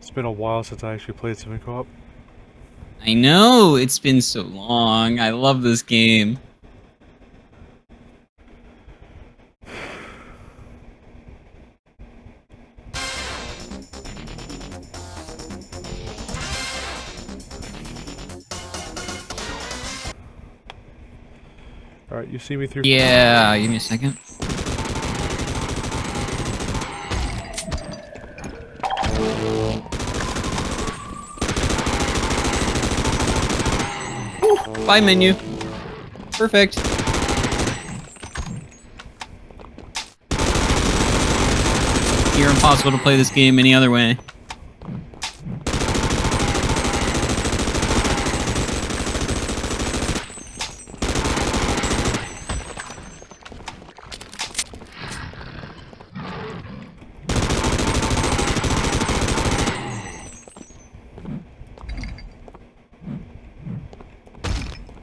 It's been a while since I actually played Sven Coop. I know, it's been so long. I love this game. Alright, you see me through? Yeah, give me a second. Bye, menu. Perfect. You're impossible to play this game any other way.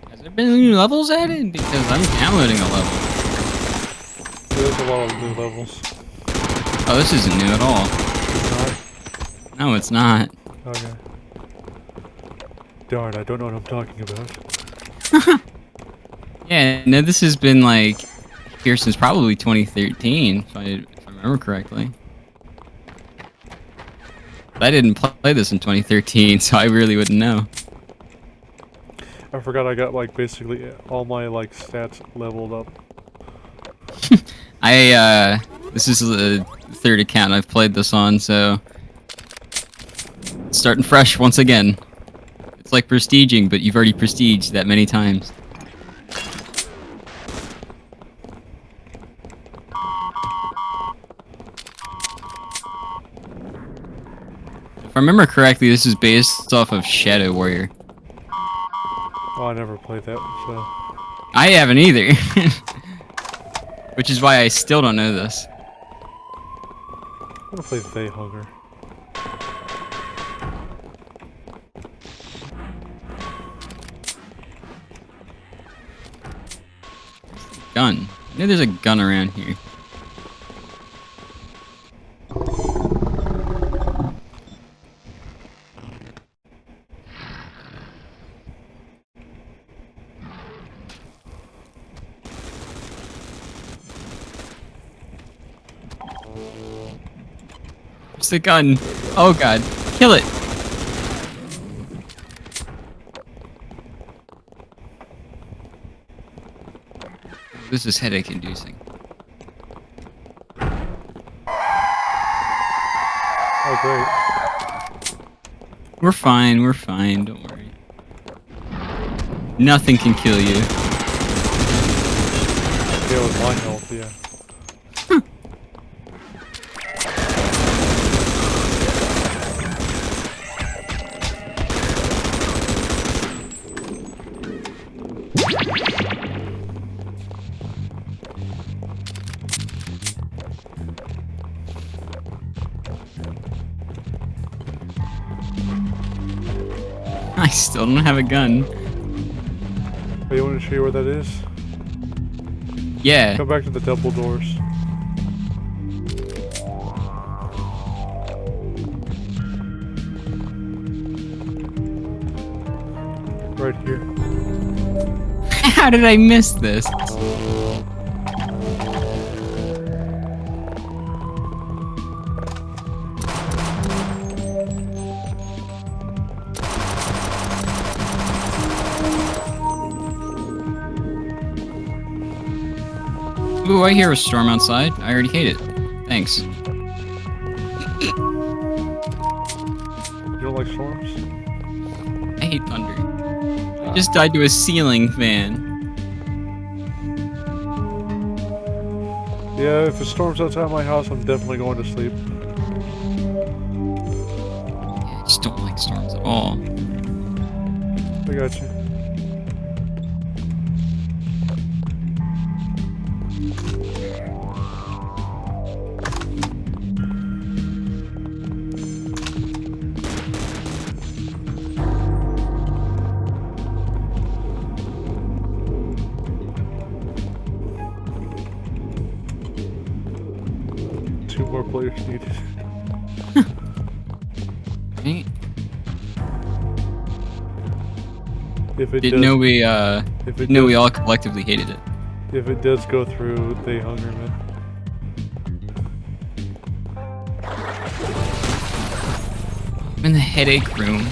Has there been new levels added? Because I'm downloading a level. There's a lot of new levels. Oh, this isn't new at all. It's not? No, it's not. Okay. Darn, I don't know what I'm talking about. Yeah, no, this has been like here since probably 2013, if I remember correctly. But I didn't play this in 2013, so I really wouldn't know. I forgot I got like basically all my like stats leveled up. This is the third account I've played this on, so starting fresh once again. It's like prestiging, but you've already prestiged that many times. If I remember correctly, this is based off of Shadow Warrior. Oh, I never played that, so... I haven't either. Which is why I still don't know this. I'm gonna play They Hunger. Gun. I know there's a gun around here. Where's the gun? Oh god. Kill it! This is headache inducing. Oh, great. We're fine, don't worry. Nothing can kill you. Yeah, with my health, yeah. I still don't have a gun. Hey, you want to show you where that is? Yeah. Come back to the double doors. Right here. How did I miss this? Ooh, I hear a storm outside. I already hate it. Thanks. You don't like storms? I hate thunder. I just died to a ceiling fan. Yeah, if it storms outside my house, I'm definitely going to sleep. Yeah, I just don't like storms at all. I got you. Two more players needed. Right? If it Didn't does, know we if it know does, we all collectively hated it. if it does go through, they hunger, man. I'm in the headache room.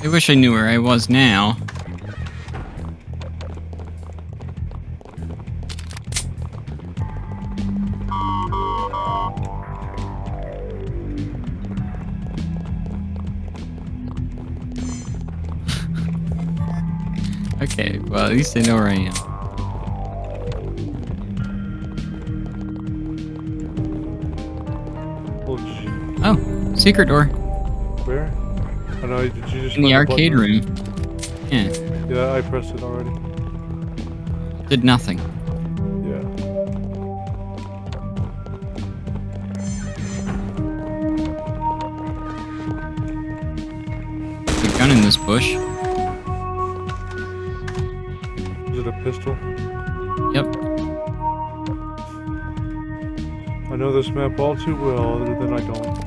I wish I knew where I was now. Okay, well at least I know where I am. Oh, gee. Oh, secret door. Where? I know, did you just In the find the arcade button? room. Yeah, Yeah, I pressed it already. did nothing. Yeah. There's a gun in this bush. Is it a pistol? Yep. I know this map all too well, other than I don't.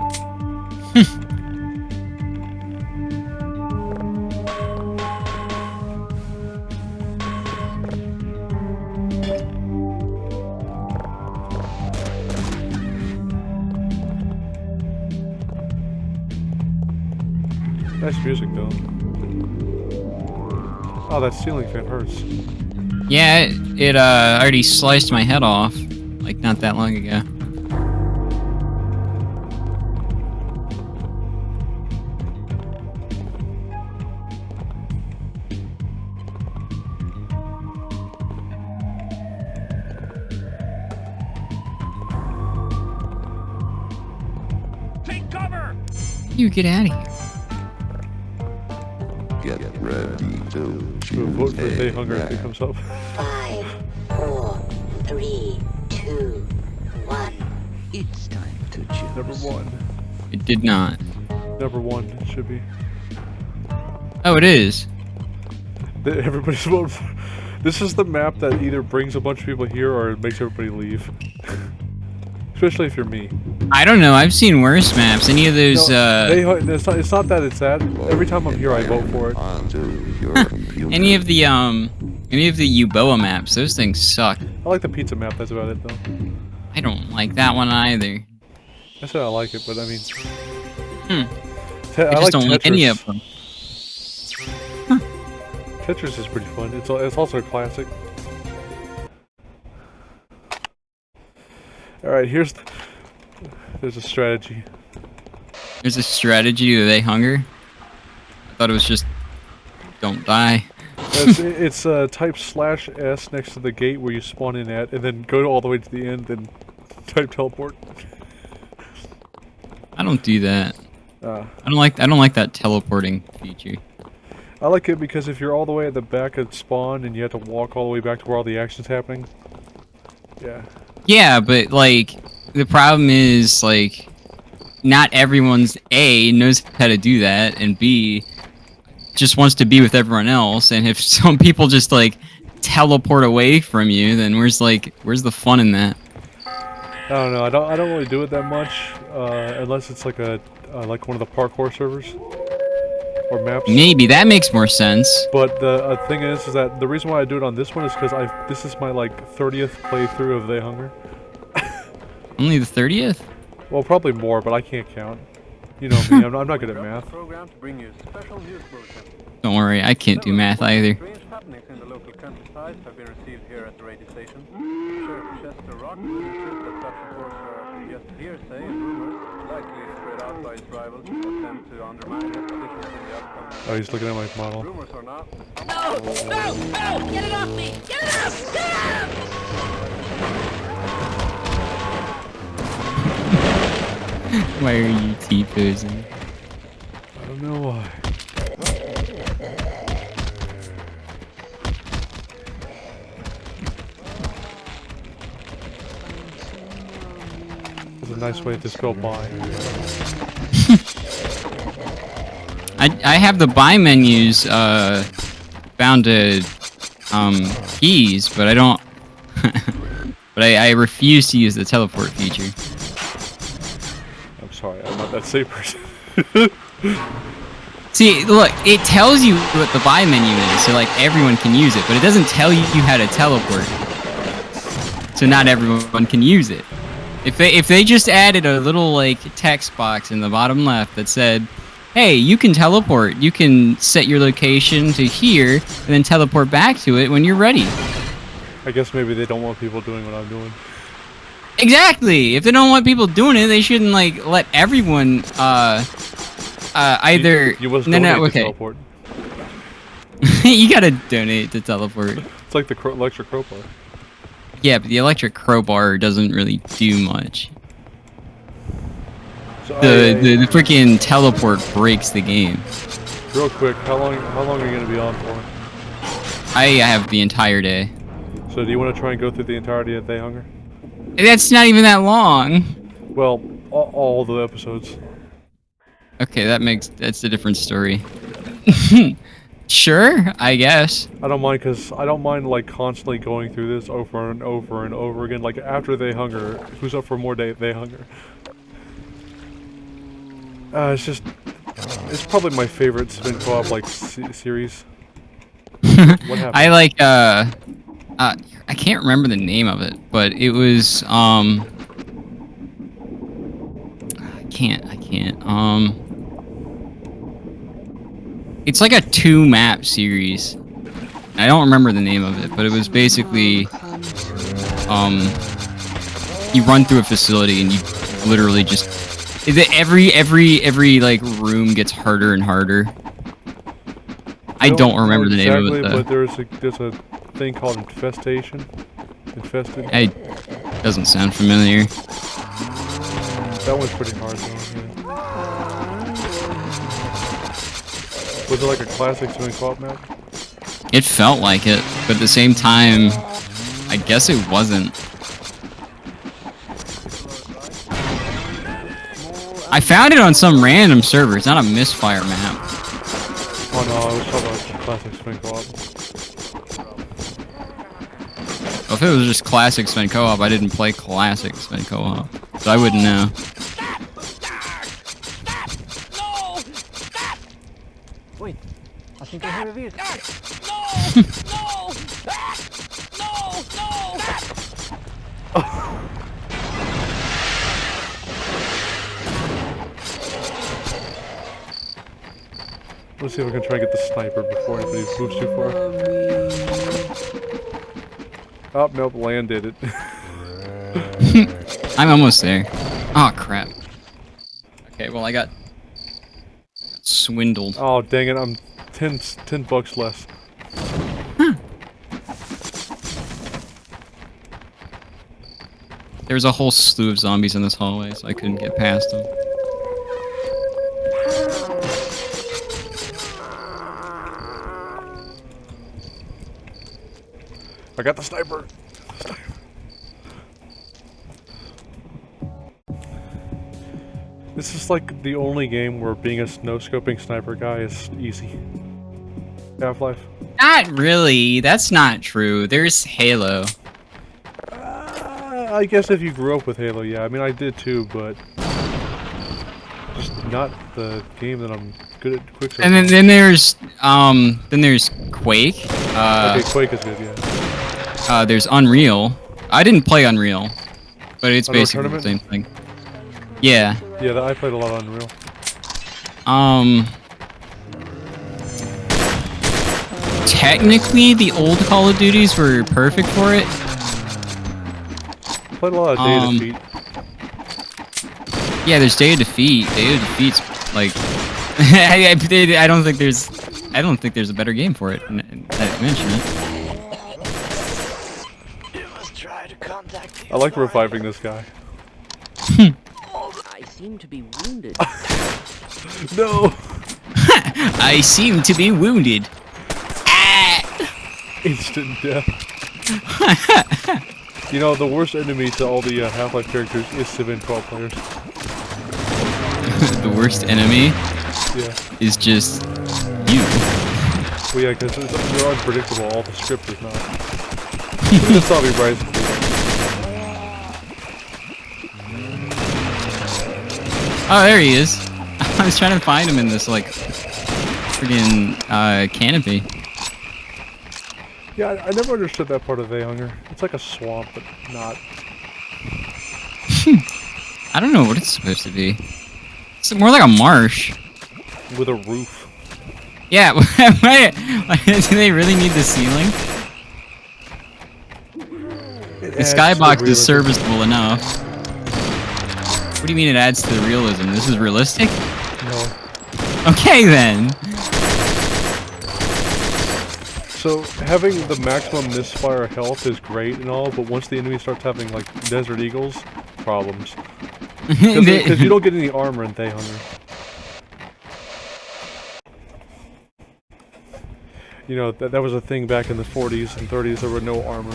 Nice music, though. Oh, that ceiling fan hurts. Yeah, it already sliced my head off, like not that long ago. Take cover! You get out of here. Get ready to We'll vote for choose They a Hunger if it map. comes up. 5, 4, 3, 2, 1. It's time to choose. Number one. It did not. Number one, it should be. Oh, it is. Everybody's voting for. This is the map that either brings a bunch of people here or it makes everybody leave. Especially if you're me. I don't know. I've seen worse maps. Any of those, It's not that it's that. Every time I'm here, I vote for it. Onto your computer. any of the Uboa maps. Those things suck. I like the pizza map, that's about it, though. I don't like that one either. I said I like it, but I mean. I I just like don't like any of them. Tetris is pretty fun. It's also a classic. Alright, there's a strategy. There's a strategy to They Hunger. I thought it was just don't die. It's type /S next to the gate where you spawn in at, and then go all the way to the end, then type teleport. I don't do that. Uh, I don't like that teleporting feature. I like it because if you're all the way at the back of spawn and you have to walk all the way back to where all the action's happening. Yeah. Yeah, but like the problem is like not everyone's A knows how to do that, and B just wants to be with everyone else. And if some people just like teleport away from you, then where's the fun in that? I don't know. I don't really do it that much, unless it's like like one of the parkour servers or maps. Maybe that makes more sense. But the thing is that the reason why I do it on this one is because this is my like 30th playthrough of They Hunger. Only the 30th? Well, probably more, but I can't count. You know me. I'm not good at math. Program to bring you special news bulletin. Don't worry, I can't do math either. Strange happenings in the local countryside have been received here at the radio station. Sheriff Chester Rock insists that such reports are just hearsay and rumors, likely spread out by his rivals who attempt to undermine his position in the upcoming. Oh, he's looking at my model. Rumors are not. No! No! No! Get it off me! Get it off! Get it off! Why are you T-posing? I don't know why. It's a nice way to spell buy. I have the buy menus bound to keys, but I don't. But I refuse to use the teleport feature. I'm sorry, I'm not that safe person. See, look, it tells you what the buy menu is, so like everyone can use it, but it doesn't tell you how to teleport. So not everyone can use it. If they just added a little like text box in the bottom left that said, "Hey, you can teleport. You can set your location to here and then teleport back to it when you're ready." I guess maybe they don't want people doing what I'm doing. Exactly. If they don't want people doing it, they shouldn't like let everyone either. You must donate to teleport. You gotta donate to teleport. It's like the electric crowbar. Yeah, but the electric crowbar doesn't really do much. So The freaking teleport breaks the game. real quick, how long are you gonna be on for? I have the entire day. So do you want to try and go through the entirety of They Hunger? That's not even that long. Well, all the episodes. Okay, that's a different story. Sure, I guess. I don't mind, because I don't mind like constantly going through this over and over and over again. Like after They Hunger, who's up for more They Hunger? It's probably my favorite Sven Coop like series. What happened? I like I can't remember the name of it, but it was I can't it's like a 2-map series. I don't remember the name of it, but it was basically you run through a facility and you literally just every like room gets harder and harder. I don't remember the name of it though. But there's a thing called infestation. Infested. Doesn't sound familiar. That one's pretty hard though. Yeah. Was it like a classic Sven Coop map? It felt like it, but at the same time, I guess it wasn't. I found it on some random server. It's not a Misfire map. Oh no, I was talking about classic Sven Coop. Well, if it was just classic Sven Co-op, I didn't play classic Sven Co-op, so I wouldn't know. No! Stop! Wait, I think I hear a vehicle. No! No! No! No! Let's see if we can try and get the sniper before anybody moves too far. Oh, nope, Land did it. I'm almost there. Oh crap. Okay, well I got swindled. Oh, dang it, I'm 10 bucks less. There was a whole slew of zombies in this hallway, so I couldn't get past them. I got the sniper. This is like the only game where being a no-scoping sniper guy is easy. Half-Life. Not really. That's not true. There's Halo. I guess if you grew up with Halo, yeah. I mean, I did too, but just not the game that I'm good at. Quick. And then there's Quake. Okay, Quake is good, yeah. There's Unreal. I didn't play Unreal, but it's Unreal basically the Tournament? same thing. Yeah. Yeah, I played a lot of Unreal. Technically, the old Call of Duties were perfect for it. Played a lot of Day of Defeat. Yeah, there's Day of Defeat. Day of Defeat's like I don't think there's a better game for it. That I mention it. You must try to contact I like reviving this guy. I seem to be wounded. No! I seem to be wounded. Instant death. You know, the worst enemy to all the Half-Life characters is Sven Coop players. The worst enemy Yeah. is just you. Well, yeah, because they're unpredictable. All the script is not. This all be right. Oh, there he is. I was trying to find him in this, like, friggin' canopy. Yeah, I never understood that part of Hunger. It's like a swamp, but not. I don't know what it's supposed to be. It's more like a marsh. With a roof. Yeah, do they really need the ceiling? The skybox is serviceable enough. What do you mean it adds to the realism? This is realistic? No. Okay then. So, having the maximum Misfire health is great and all, but once the enemy starts having, like, Desert Eagles, problems. Because you don't get any armor in Hunger. You know, that was a thing back in the 40s and 30s, there were no armor.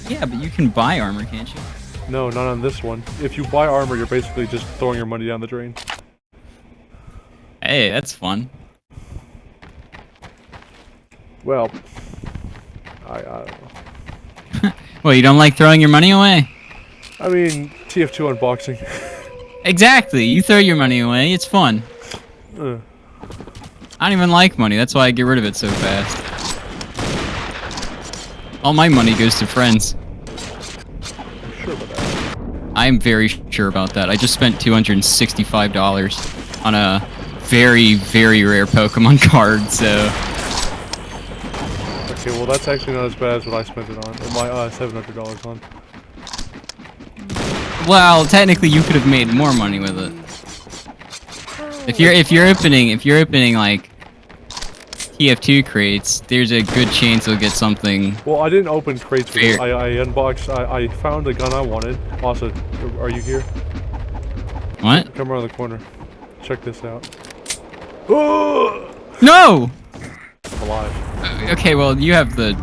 Yeah, but you can buy armor, can't you? No, not on this one. If you buy armor, you're basically just throwing your money down the drain. Hey, that's fun. Well, I don't know. Well, you don't like throwing your money away? I mean, TF2 unboxing. Exactly, you throw your money away, it's fun. Uh, I don't even like money, that's why I get rid of it so fast. All my money goes to friends. I'm sure about that. I'm very sure about that. I just spent $265 on a very, very rare Pokemon card, so... Okay, well that's actually not as bad as what I spent it on. Or my $700 on. Well, technically you could have made more money with it. If you're opening like TF2 crates, there's a good chance you'll get something. Well, I didn't open crates. Fair. I unboxed. I found a gun I wanted. Also, are you here? What? Come around the corner. Check this out. Oh! No! Alive. Okay, well you have the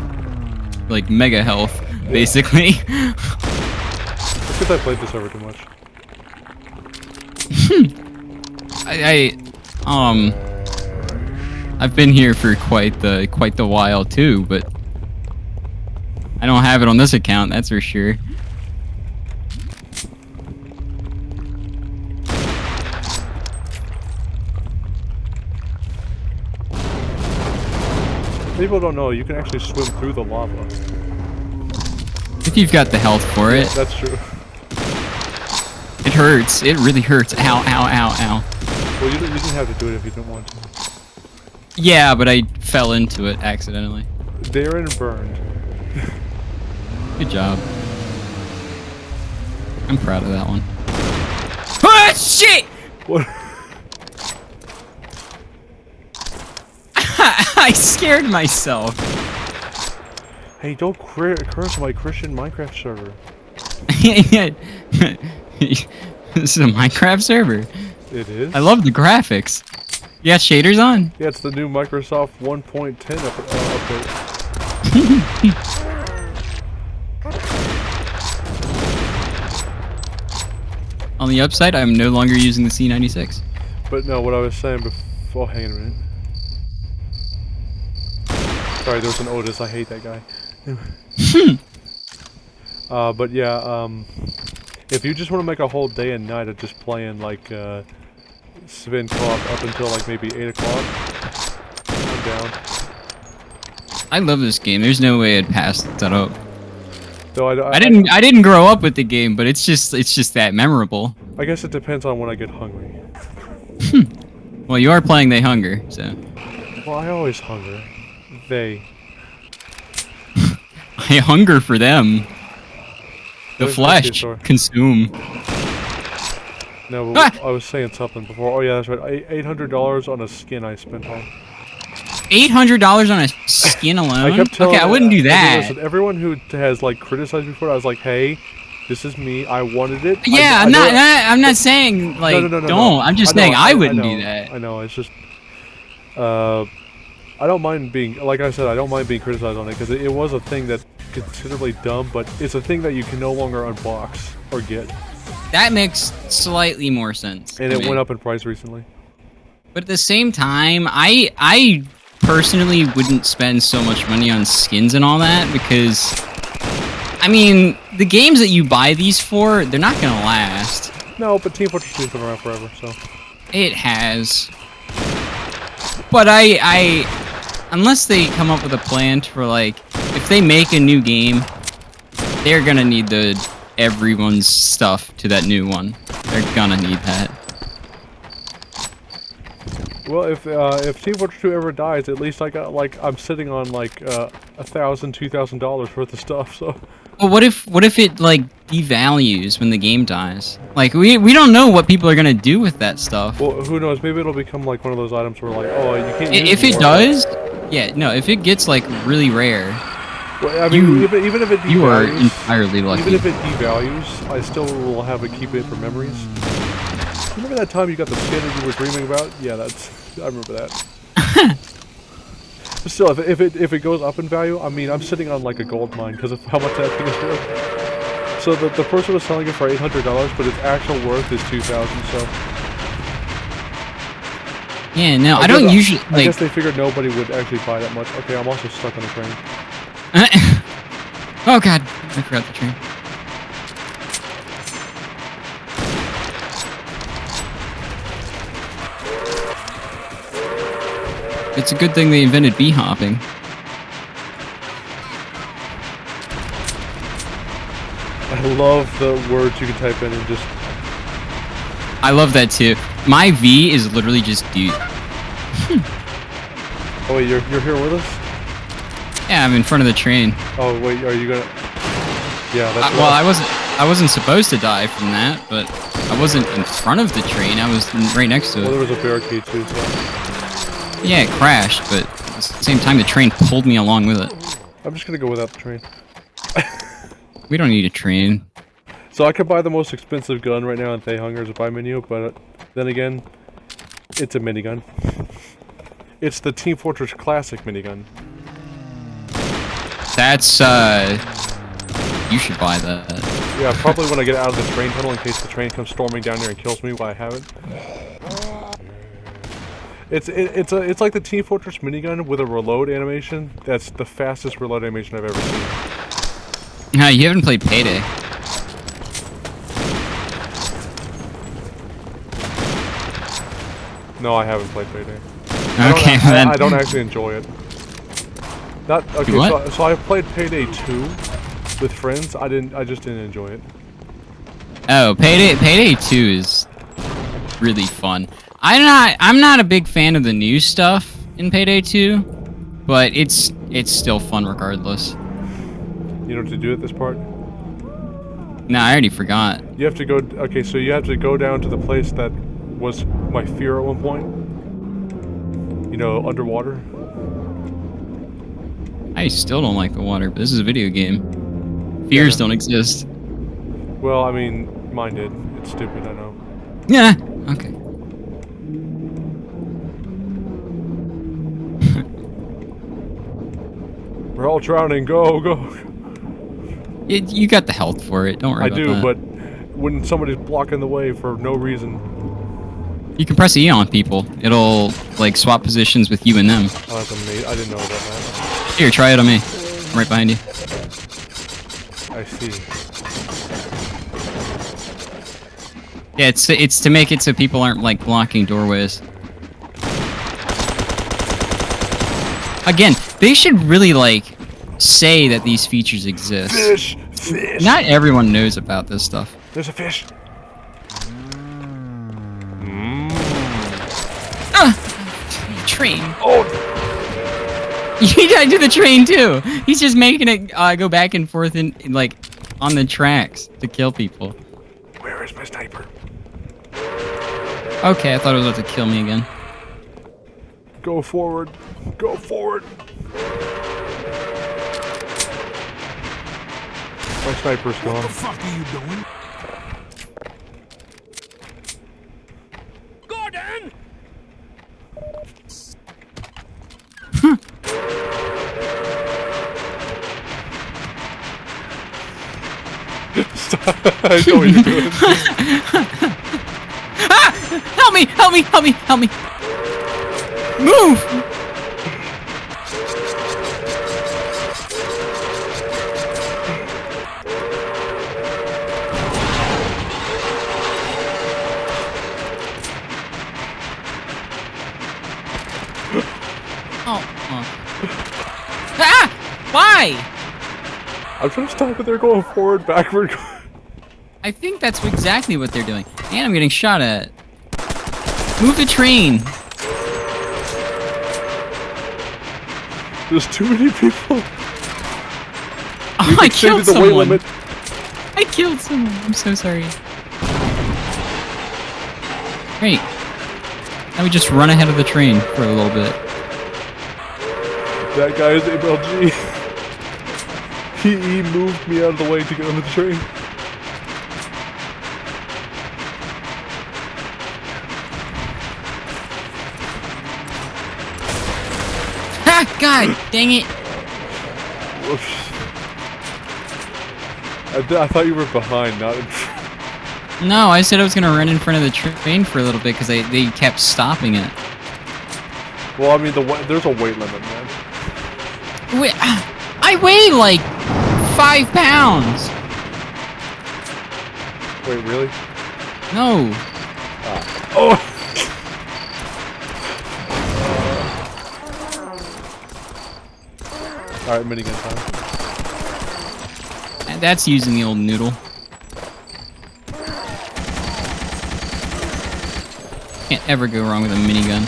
like mega health, basically. It's because I played this over too much. I've been here for quite the while too, but I don't have it on this account, that's for sure. People don't know, you can actually swim through the lava. If you've got the health for it. That's true. It hurts. It really hurts. Ow, ow, ow, ow. Well, you didn't have to do it if you didn't want to. Yeah, but I fell into it accidentally. Darren burned. Good job. I'm proud of that one. Ah, shit! What? I scared myself. Hey, don't curse my Christian Minecraft server. This is a Minecraft server. It is? I love the graphics. You got shaders on? Yeah, it's the new Microsoft 1.10 update. On the upside, I'm no longer using the C96. But no, what I was saying before... Oh, hang on a minute. Sorry, there's an Otis. I hate that guy. But yeah, if you just want to make a whole day and night of just playing, like, Sven Coop up until, like, maybe 8 o'clock, I'm down. I love this game. There's no way I'd pass that up. Though I didn't grow up with the game, but it's just that memorable. I guess it depends on when I get hungry. Well, you are playing They Hunger, so. Well, I always hunger. They. I hunger for them. The Where's flesh. Misfire? Consume. No, but I was saying something before. Oh yeah, that's right. $800 on a skin I spent on. $800 on a skin alone? I kept telling okay, I wouldn't do that. Listen, everyone who has like criticized me for it, I was like, hey, This is me. I wanted it. Yeah, I'm not saying like No. don't. I'm just saying I wouldn't do that. I know. It's just. I don't mind being, like I said, I don't mind being criticized on it because it was a thing that's considerably dumb, but it's a thing that you can no longer unbox or get. That makes slightly more sense. And it went up in price recently. But at the same time, I personally wouldn't spend so much money on skins and all that because, I mean, the games that you buy these for, they're not gonna last. No, but Team Fortress 2's been around forever, so. It has. But unless they come up with a plan for like, if they make a new game, they're gonna need everyone's stuff to that new one. They're gonna need that. Well, if Team Fortress 2 ever dies, at least I got like I'm sitting on like $1,000, $2,000 worth of stuff. So. Well, what if it like devalues when the game dies? Like we don't know what people are gonna do with that stuff. Well, who knows? Maybe it'll become like one of those items where like, oh, you can't. Use If it does, yeah, no. If it gets like really rare, well, I mean, even if it devalues, you are entirely lucky. Even if it devalues, I still will have it, keep it for memories. Remember that time you got the skin that you were dreaming about? Yeah, I remember that. But still, if it goes up in value, I mean, I'm sitting on like a gold mine because of how much that thing is worth. So the person was selling it for $800, but its actual worth is $2,000. So. Yeah, no, I don't usually. I guess they figured nobody would actually buy that much. Okay, I'm also stuck on the train. Oh god, I forgot the train. It's a good thing they invented bee hopping. I love the words you can type in and just... I love that too. My V is literally just dude. Oh wait, you're here with us? Yeah, I'm in front of the train. Oh wait, are you gonna... Yeah, that's well, I wasn't supposed to die from that, but I wasn't in front of the train. I was right next to it. Well, there was a barricade too, so... Yeah, it crashed, but at the same time, the train pulled me along with it. I'm just gonna go without the train. We don't need a train. So I could buy the most expensive gun right now in Thay Hunger's buy menu, but then again, it's a minigun. It's the Team Fortress Classic minigun. That's, you should buy that. Yeah, probably when I get out of the train tunnel in case the train comes storming down here and kills me while I have it. It's like the Team Fortress minigun with a reload animation. That's the fastest reload animation I've ever seen. No, you haven't played Payday. No, I haven't played Payday. Okay, I don't actually enjoy it. Okay. So I played Payday 2 with friends. I just didn't enjoy it. Oh, Payday 2 is really fun. I'm not a big fan of the new stuff in Payday 2, but it's still fun regardless. You know what to do at this part? No, I already forgot. You have to go. Okay, so you have to go down to the place that was my fear at one point. You know, underwater. I still don't like the water, but this is a video game. Fears don't exist. Well, I mean, mine did. It's stupid, I know. Yeah. Okay. We're all drowning. Go, go. You got the health for it. Don't worry about that. I do, but when somebody's blocking the way for no reason. You can press E on people. It'll, like, swap positions with you and them. Oh, that's amazing. I didn't know about that. Here, try it on me. I'm right behind you. I see. Yeah, it's to make it so people aren't, like, blocking doorways. Again, they should really, like, say that these features exist. Fish! Fish! Not everyone knows about this stuff. There's a fish! Train. Oh! You gotta do the train, too! He's just making it go back and forth in, like, on the tracks to kill people. Where is my sniper? Okay, I thought it was about to kill me again. Go forward. Go forward. My sniper's gone. What the fuck are you doing? Gordon! Stop. I know what you're doing. Ah! Help me! Help me! Help me! Help me! Move! Oh. Ah! Why? I'm trying to stop it. They're going forward, backward. I think that's exactly what they're doing. And I'm getting shot at. Move the train. There's too many people. Oh, We've I exceeded killed the weight someone. limit. I killed someone. I'm so sorry. Great. I would just run ahead of the train for a little bit. That guy is MLG. He moved me out of the way to get on the train. Ah! God dang it. Whoops. I thought you were behind, not in front. No, I said I was gonna run in front of the train for a little bit because they kept stopping it. Well, I mean, there's a weight limit, man. Wait, I weigh like 5 pounds. Wait, really? No. Oh! Alright, minigun time. And that's using the old noodle. Can't ever go wrong with a minigun.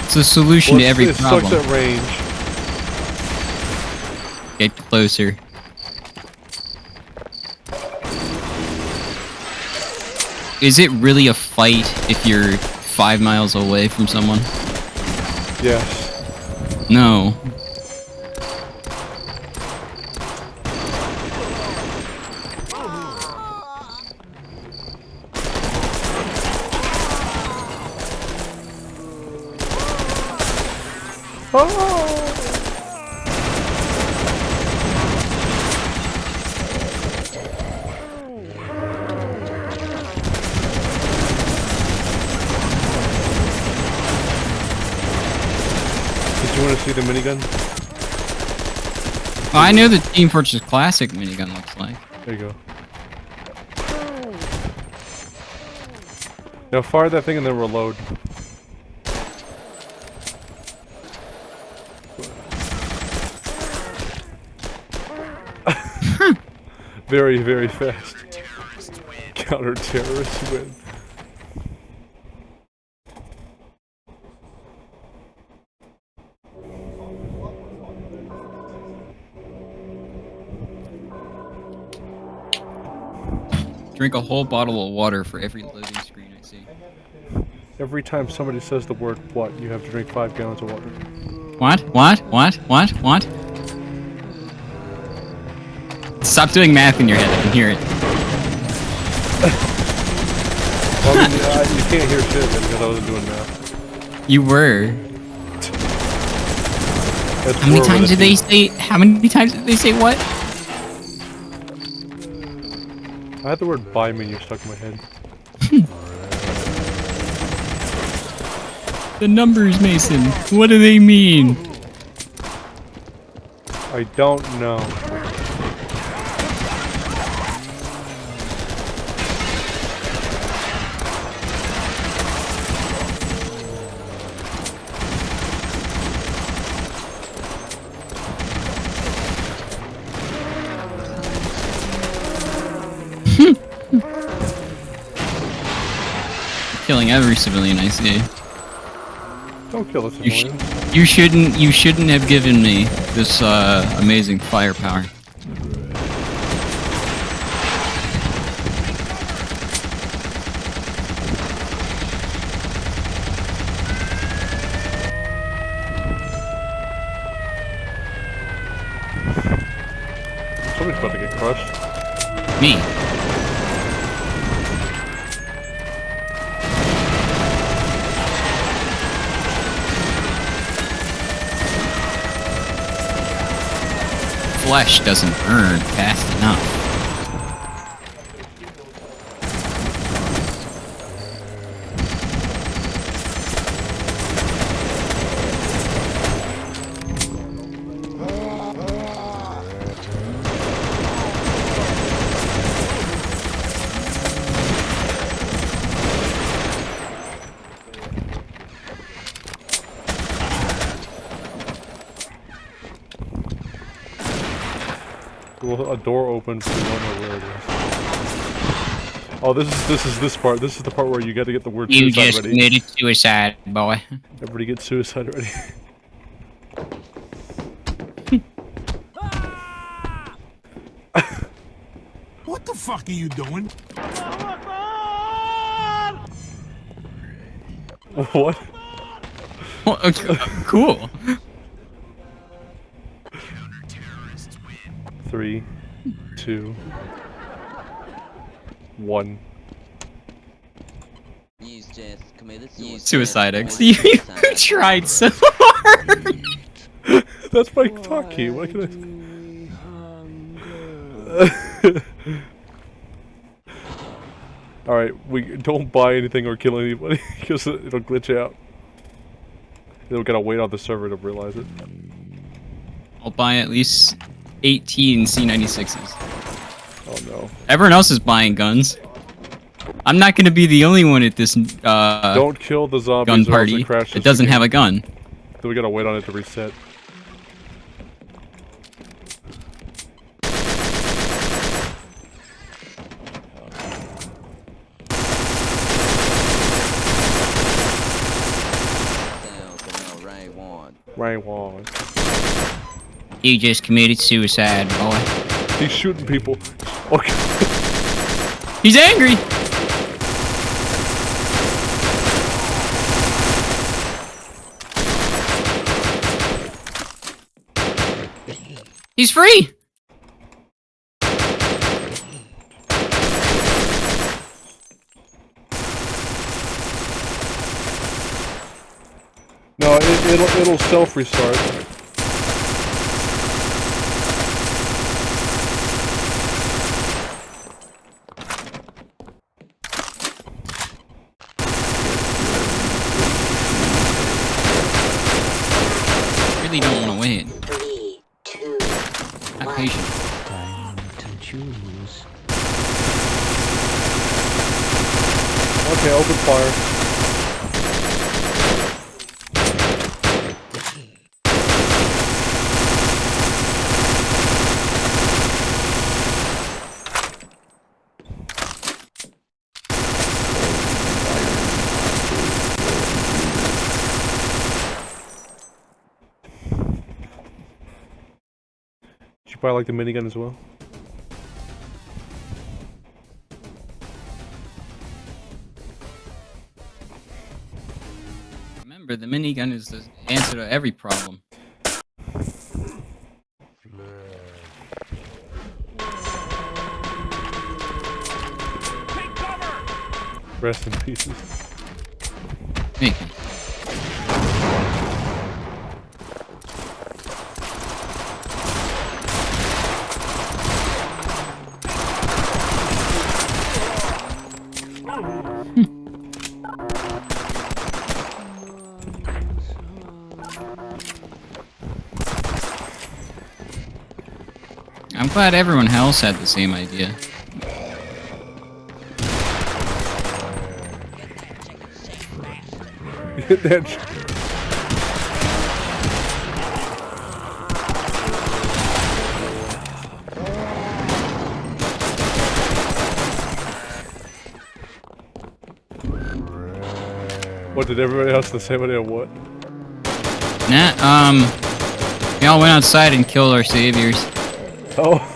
It's a solution to every it problem. sucks at range. Get closer. Is it really a fight if you're 5 miles away from someone? Yes. No. Did you want to see the minigun? Well, I know the Team Fortress Classic minigun looks like. There you go. Now fire that thing and then reload. Very, very fast. Counter-terrorists win. Drink a whole bottle of water for every loading screen I see. Every time somebody says the word what, you have to drink 5 gallons of water. What? What? What? What? What? Stop doing math in your head. I can hear it. Well, I mean, you can't hear shit because I wasn't doing math. You were. That's How many more times with did a they T. say? How many times did they say what? I had the word buy menu stuck in my head. The numbers, Mason. What do they mean? I don't know. Killing every civilian I see. Don't kill the You, civilians. you shouldn't have given me this amazing firepower. crushed? Me. Flesh doesn't burn fast enough. Well, a door opens, so you don't know where it is. Oh, this is this part. This is the part where you got to get the word You suicide just ready. committed suicide, boy. Everybody get suicide ready. What the fuck are you doing? What? Well, okay, cool. 3, 2, 1. Suicide X. You tried so hard. That's my talk key. What can I? All right, we don't buy anything or kill anybody because it'll glitch out. They'll gotta wait on the server to realize it. I'll buy at least 18 C96s. Oh no! Everyone else is buying guns. I'm not going to be the only one at this Don't kill the zombies gun or else party it crashes that doesn't the game. have a gun. Then we gotta wait on it to reset. Right one. You just committed suicide, boy. He's shooting people. Okay. He's angry! He's free! No, it'll self restart. Really don't want to wait. 3, 2, Have patience. Time to choose. Okay, open fire. Did you buy like the minigun as well? Remember, the minigun is the answer to every problem. Rest in pieces. Hey. I'm glad everyone else had the same idea. That What, did everybody else have the same idea of what? Nah, we all went outside and killed our saviors. Oh.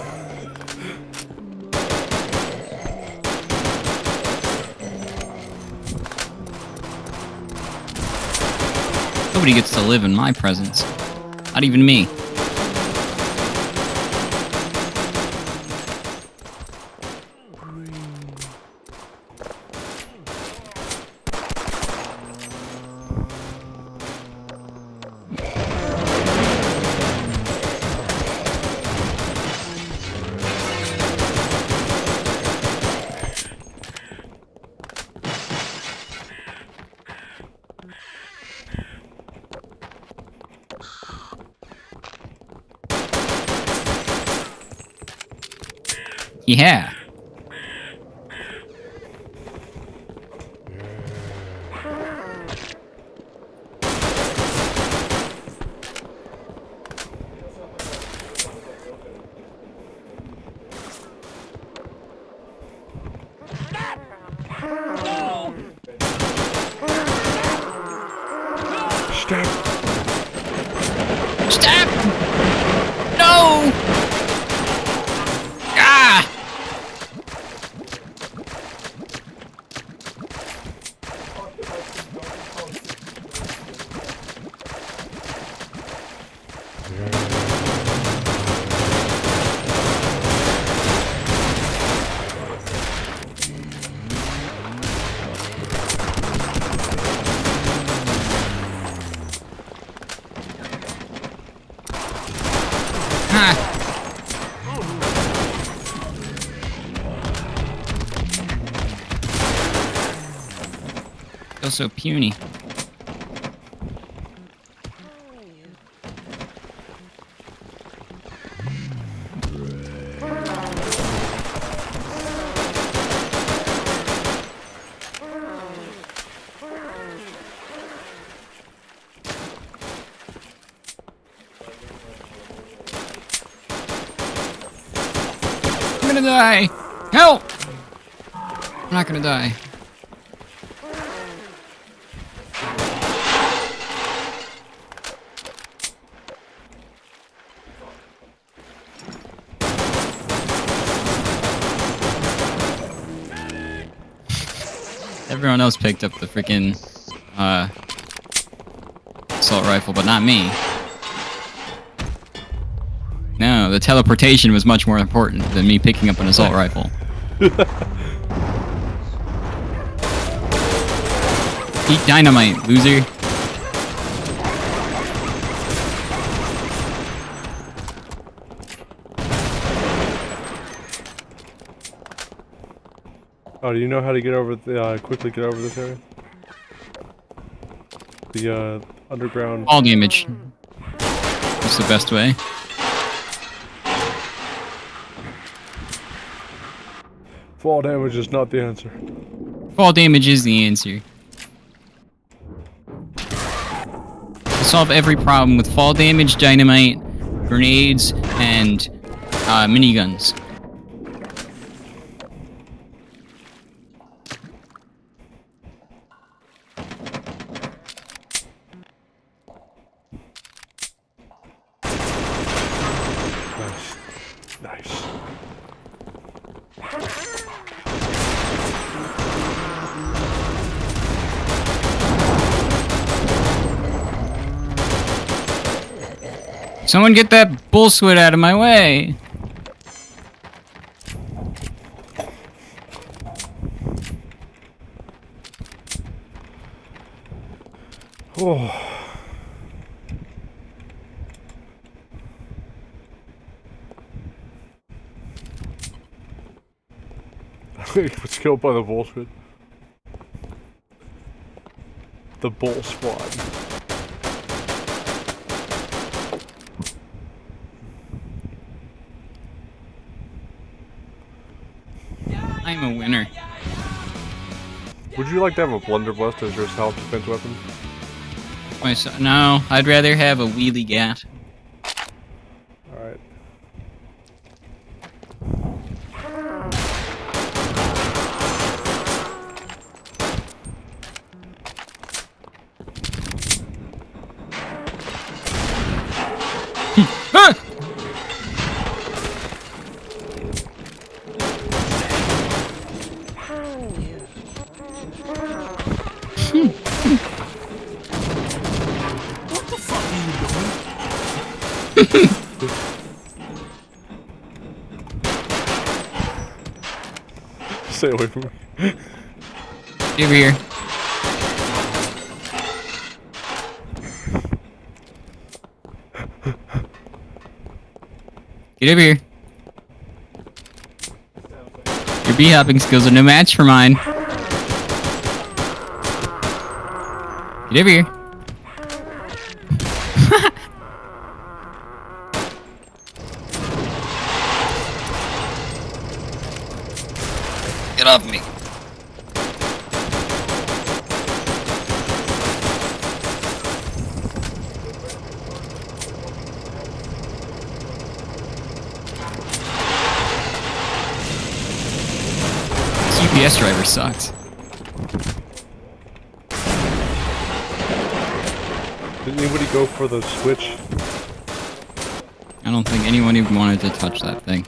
Nobody gets to live in my presence. Not even me. Yeah. Stop. Stop! No! Ah! Ah! Feels so puny. I'm gonna die! Help! I'm not gonna die. Everyone else picked up the freaking assault rifle, but not me. No, the teleportation was much more important than me picking up an assault rifle. Eat dynamite, loser. Oh, do you know how to get over the quickly get over this area? The underground. All damage. That's the best way. Fall damage is not the answer. Fall damage is the answer. To solve every problem with fall damage, dynamite, grenades, and miniguns. Nice. Nice. Someone get that bullshit out of my way. Oh. Let's go by the bullshit. The bull squad. I'm a winner. Would you like to have a blunderbuss as your self-defense weapon? No, I'd rather have a wheelie gat. Alright. Ah! What the fuck are you doing? Stay away from me. Over here. Get over here. Your bee hopping skills are no match for mine. Get over here. Get off me. This UPS driver sucks. Didn't anybody go for the switch? I don't think anyone even wanted to touch that thing.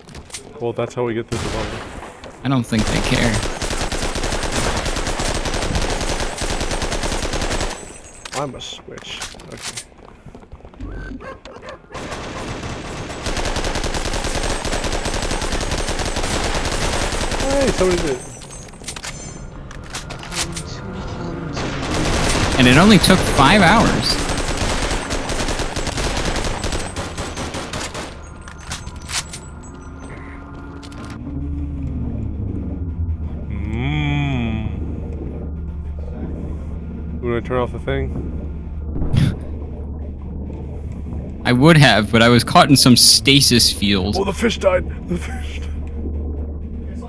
Well, that's how we get through the level. I don't think they care. I'm a switch. Okay. Hey, somebody did it. And it only took 5 hours. You want to turn off the thing? I would have, but I was caught in some stasis field. Oh, the fish died! The fish died.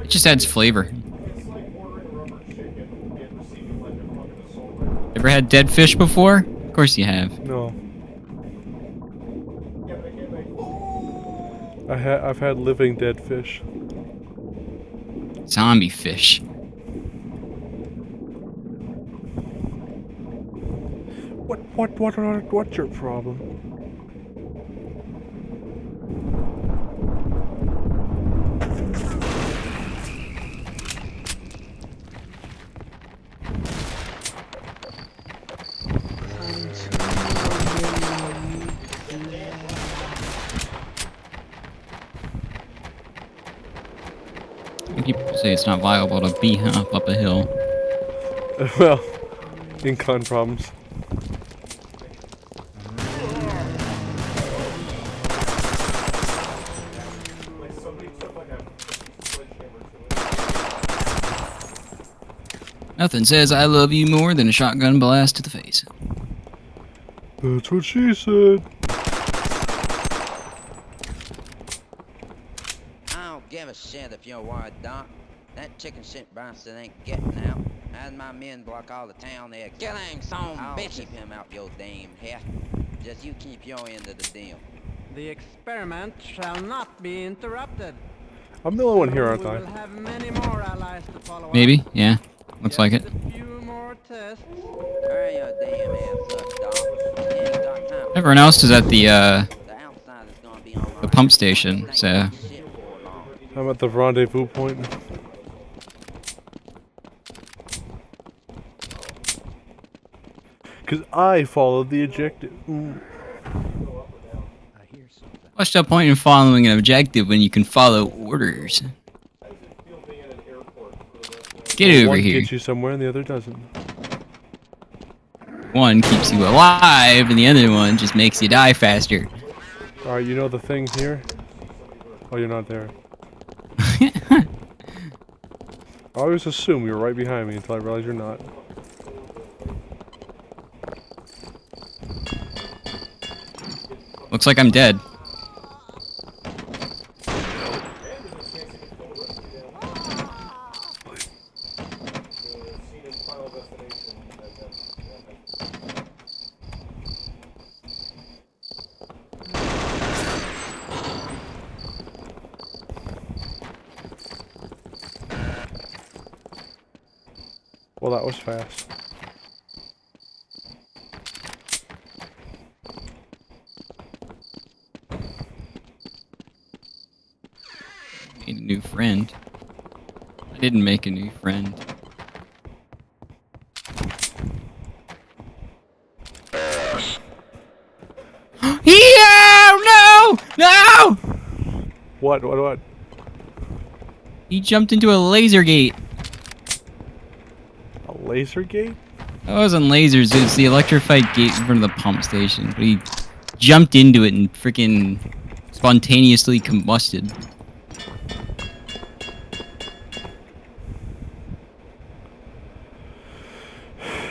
It just adds flavor. Ever had dead fish before? Of course you have. No. I've had living dead fish. Zombie fish. What's your problem? People say it's not viable to bee hop up a hill. Well, incon problems. Nothing says I love you more than a shotgun blast to the face. That's what she said. I don't give a shit if you're wired, Doc. That chicken shit bastard ain't getting out. As my men block all the town there, killing some bitch. Keep him out your damn hair. Just you keep your end of the deal. The experiment shall not be interrupted. I'm the only one here, aren't We I? will have many more allies to follow up. Maybe? Yeah. Looks like it. Just a few more tests. Hurry your damn ass up, Doc. You ain't got time. Everyone else is at the The outside is gonna be on the pump station, so shit for long. I'm at the rendezvous point. Because I followed the objective. what's the point in following an objective when you can follow orders? Get over One here. gets you somewhere and the other doesn't. One keeps you alive, and the other one just makes you die faster. Alright, you know the thing here? Oh, you're not there. I always assume you're right behind me until I realize you're not. Looks like I'm dead. Well, that was fast. Made a new friend. I didn't make a new friend. No! No! What? He jumped into a laser gate. A laser gate? That wasn't lasers, it's the electrified gate in front of the pump station. But he jumped into it and freaking spontaneously combusted.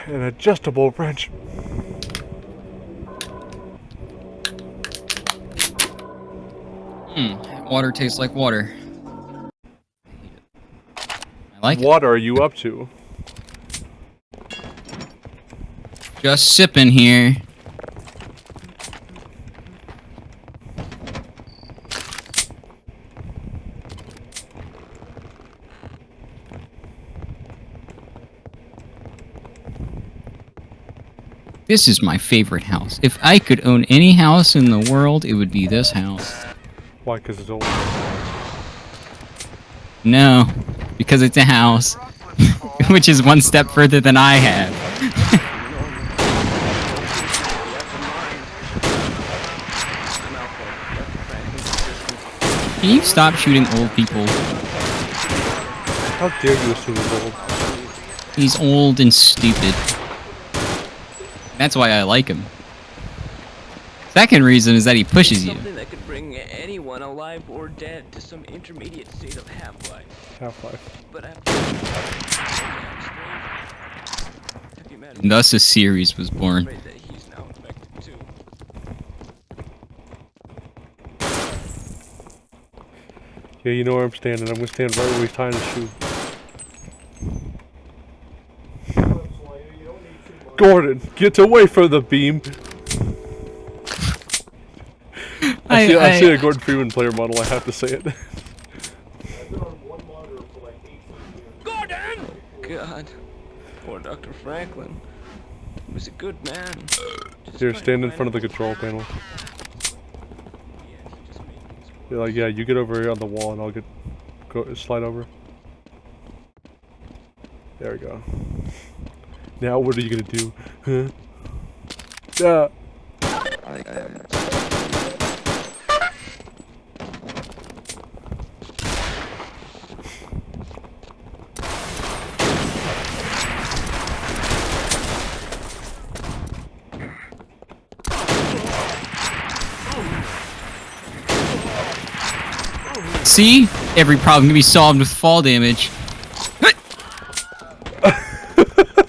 An adjustable wrench. Water tastes like water. I like What are you up to? Just sipping here. This is my favorite house. If I could own any house in the world, it would be this house. Why? Because it's old. No, because it's a house. Which is one step further than I have. Can you stop shooting old people? How dare you assume he's old? He's old and stupid. That's why I like him. Second reason is that he pushes you. Something that could bring anyone alive or dead to some intermediate state of half-life. Half-Life. But after have you met him? And thus a series was I'm born. afraid that he's now infected too. Yeah, you know where I'm standing. I'm gonna stand right where he's tying his shoe. Gordon, get away from the beam! I see a Gordon Freeman player model, I have to say it. Gordon! God. Poor Dr. Franklin. He was a good man. Here, stand in front of the control panel. You're like, yeah, you get over here on the wall and I'll slide over. There we go. Now what are you gonna do? Huh? Yeah. See? Every problem can be solved with fall damage.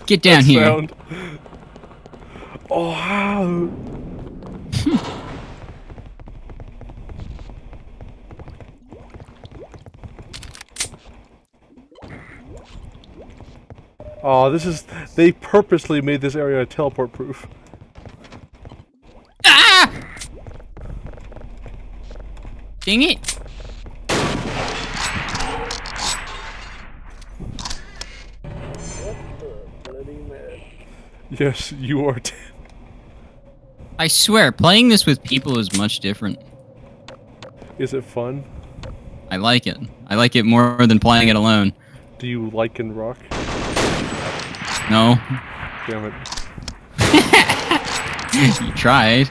Get down here. Sound. Oh, wow. Oh, this is... They purposely made this area teleport proof. Ah! Dang it. Yes, you are dead. I swear, playing this with people is much different. Is it fun? I like it. I like it more than playing it alone. Do you like and rock? No. Damn it. You tried.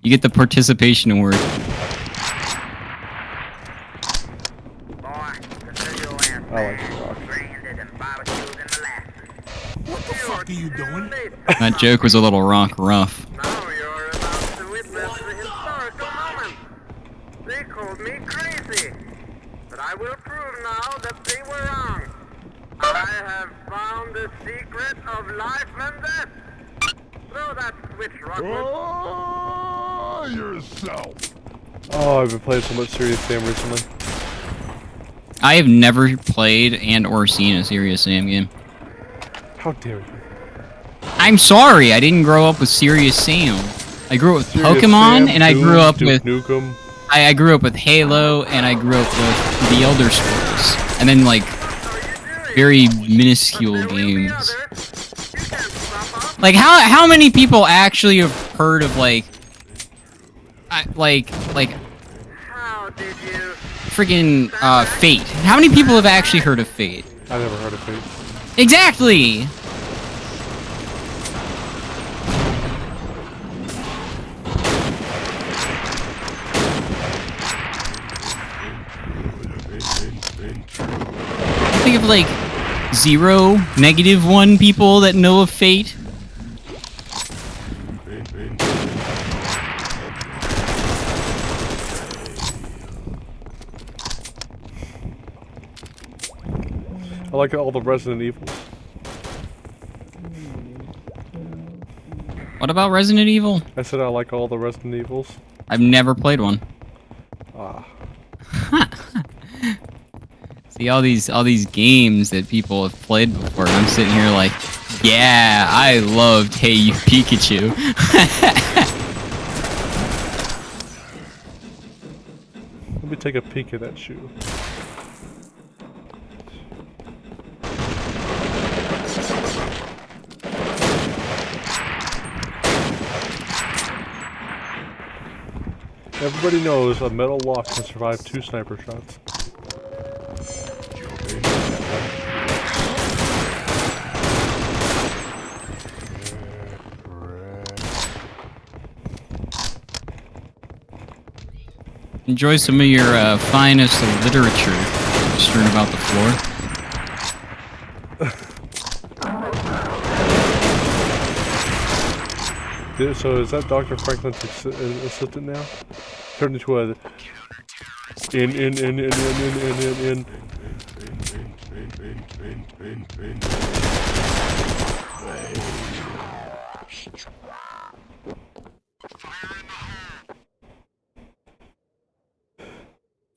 You get the participation award. I like and rock. What the fuck are you doing? That joke was a little rough. Now you're about to witness the historical moment. They called me crazy, but I will prove now that they were wrong. I have found the secret of life and death. Throw that switch, Rockwood. Oh, yourself. Oh, I've been playing so much Serious Sam recently. I have never played and or seen a Serious Sam game. How dare you? I'm sorry, I didn't grow up with Serious Sam. I grew up with Serious Pokemon, Sam, and I grew Doom, up Duke with Nukem. I grew up with Halo, and I grew up with the Elder Scrolls, and then like very minuscule games. Like how many people actually have heard of like How did you? friggin' Fate? How many people have actually heard of Fate? I never heard of Fate. Exactly. I think of like 0, -1 people that know of Fate. I like all the Resident Evils. What about Resident Evil? I said I like all the Resident Evils. I've never played one. Ah. See all these games that people have played before, and I'm sitting here like, yeah, I loved Hey You Pikachu. Let me take a peek at that shoe. Everybody knows a metal lock can survive 2 sniper shots. Enjoy some of your finest literature strewn about the floor. So is that Dr. Franklin's assistant now? Turned into a in.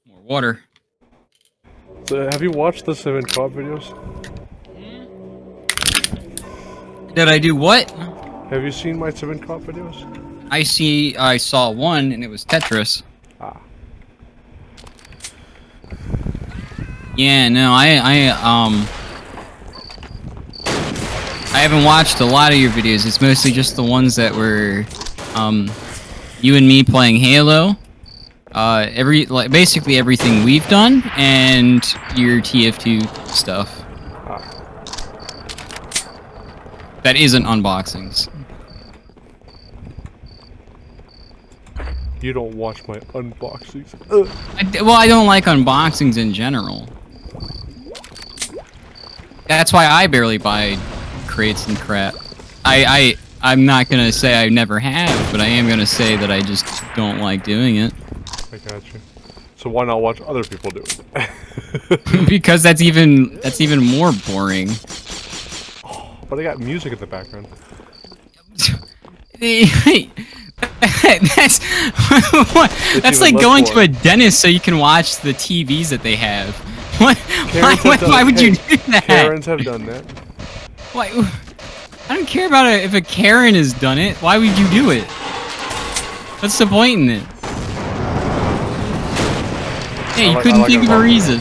More water. So have you watched the Sven Coop videos? Did I do what? Have you seen my Sven Coop videos? I saw one, and it was Tetris. Ah. Yeah, no, I haven't watched a lot of your videos. It's mostly just the ones that were, you and me playing Halo. Basically everything we've done, and your TF2 stuff. Ah. That isn't unboxings. You don't watch my unboxings. Well, I don't like unboxings in general. That's why I barely buy crates and crap. I'm not gonna say I never have, but I am gonna say that I just don't like doing it. I got you. So why not watch other people do it? Because that's even more boring. But I got music in the background. that's like going to a dentist so you can watch the TVs that they have. Why would you do that? Karens have done that. Why? I don't care about it if a Karen has done it. Why would you do it? What's the point in it? Yeah, you couldn't think of a reason.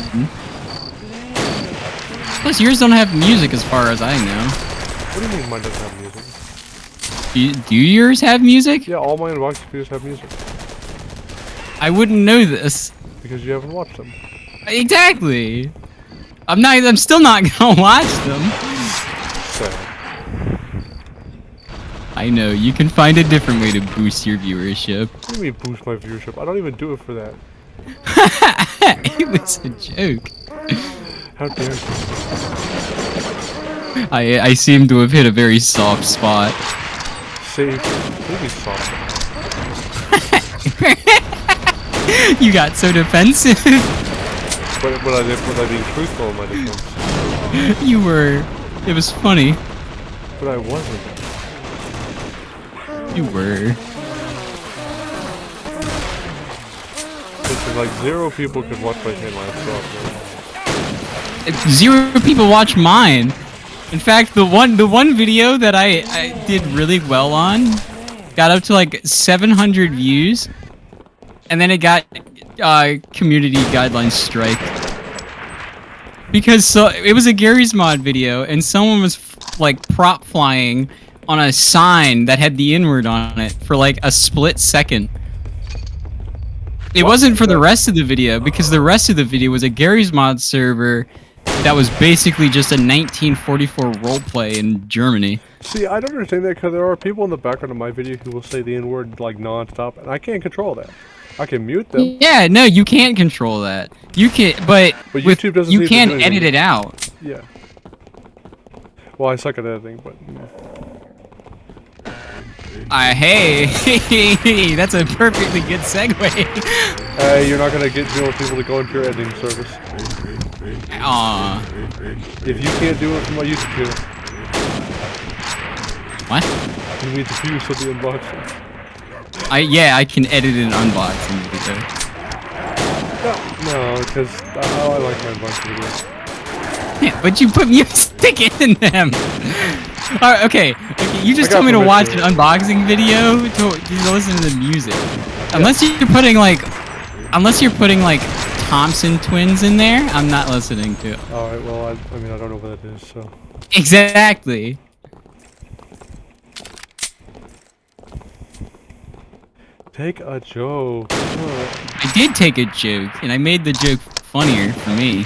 Plus, yours don't have music as far as I know. What do you mean mine doesn't have music? Do yours have music? Yeah, all my unboxing videos have music. I wouldn't know this. Because you haven't watched them. Exactly. I'm still not gonna watch them. Sad. I know, you can find a different way to boost your viewership. What do you mean boost my viewership? I don't even do it for that. It was a joke. How dare you? I seem to have hit a very soft spot. Maybe soft. You got so defensive. But was I being truthful in my defense? You were. It was funny. But I wasn't. You were. Because like 0 people could watch my channel. I 0 people watch mine. In fact, the one video that I did really well on got up to like 700 views, and then it got community guidelines strike because it was a Gary's Mod video, and someone was like prop flying on a sign that had the N-word on it for like a split second. It wasn't for the rest of the video, because the rest of the video was a Gary's Mod server that was basically just a 1944 roleplay in Germany. See, I don't understand that because there are people in the background of my video who will say the N-word like non-stop, and I can't control that. I can mute them. Yeah, no, you can't control that. You can, but YouTube doesn't. You can edit it out. Yeah. Well, I suck at editing, but. Hey, that's a perfectly good segue. Hey, you're not gonna get more people to go into your editing service. Aww. If you can't do it from my YouTube channel. What? You need the views of the unboxing. Yeah, I can edit an unboxing video. No, because I like my unboxing videos. Yeah, but you put music in them. Okay, you just I got told me to watch an permission. unboxing video to listen to the music. Unless you're putting like Thompson Twins in there, I'm not listening to it. All right. Well, I mean, I don't know what that is, so. Exactly. Take a joke. I did take a joke, and I made the joke funnier for me.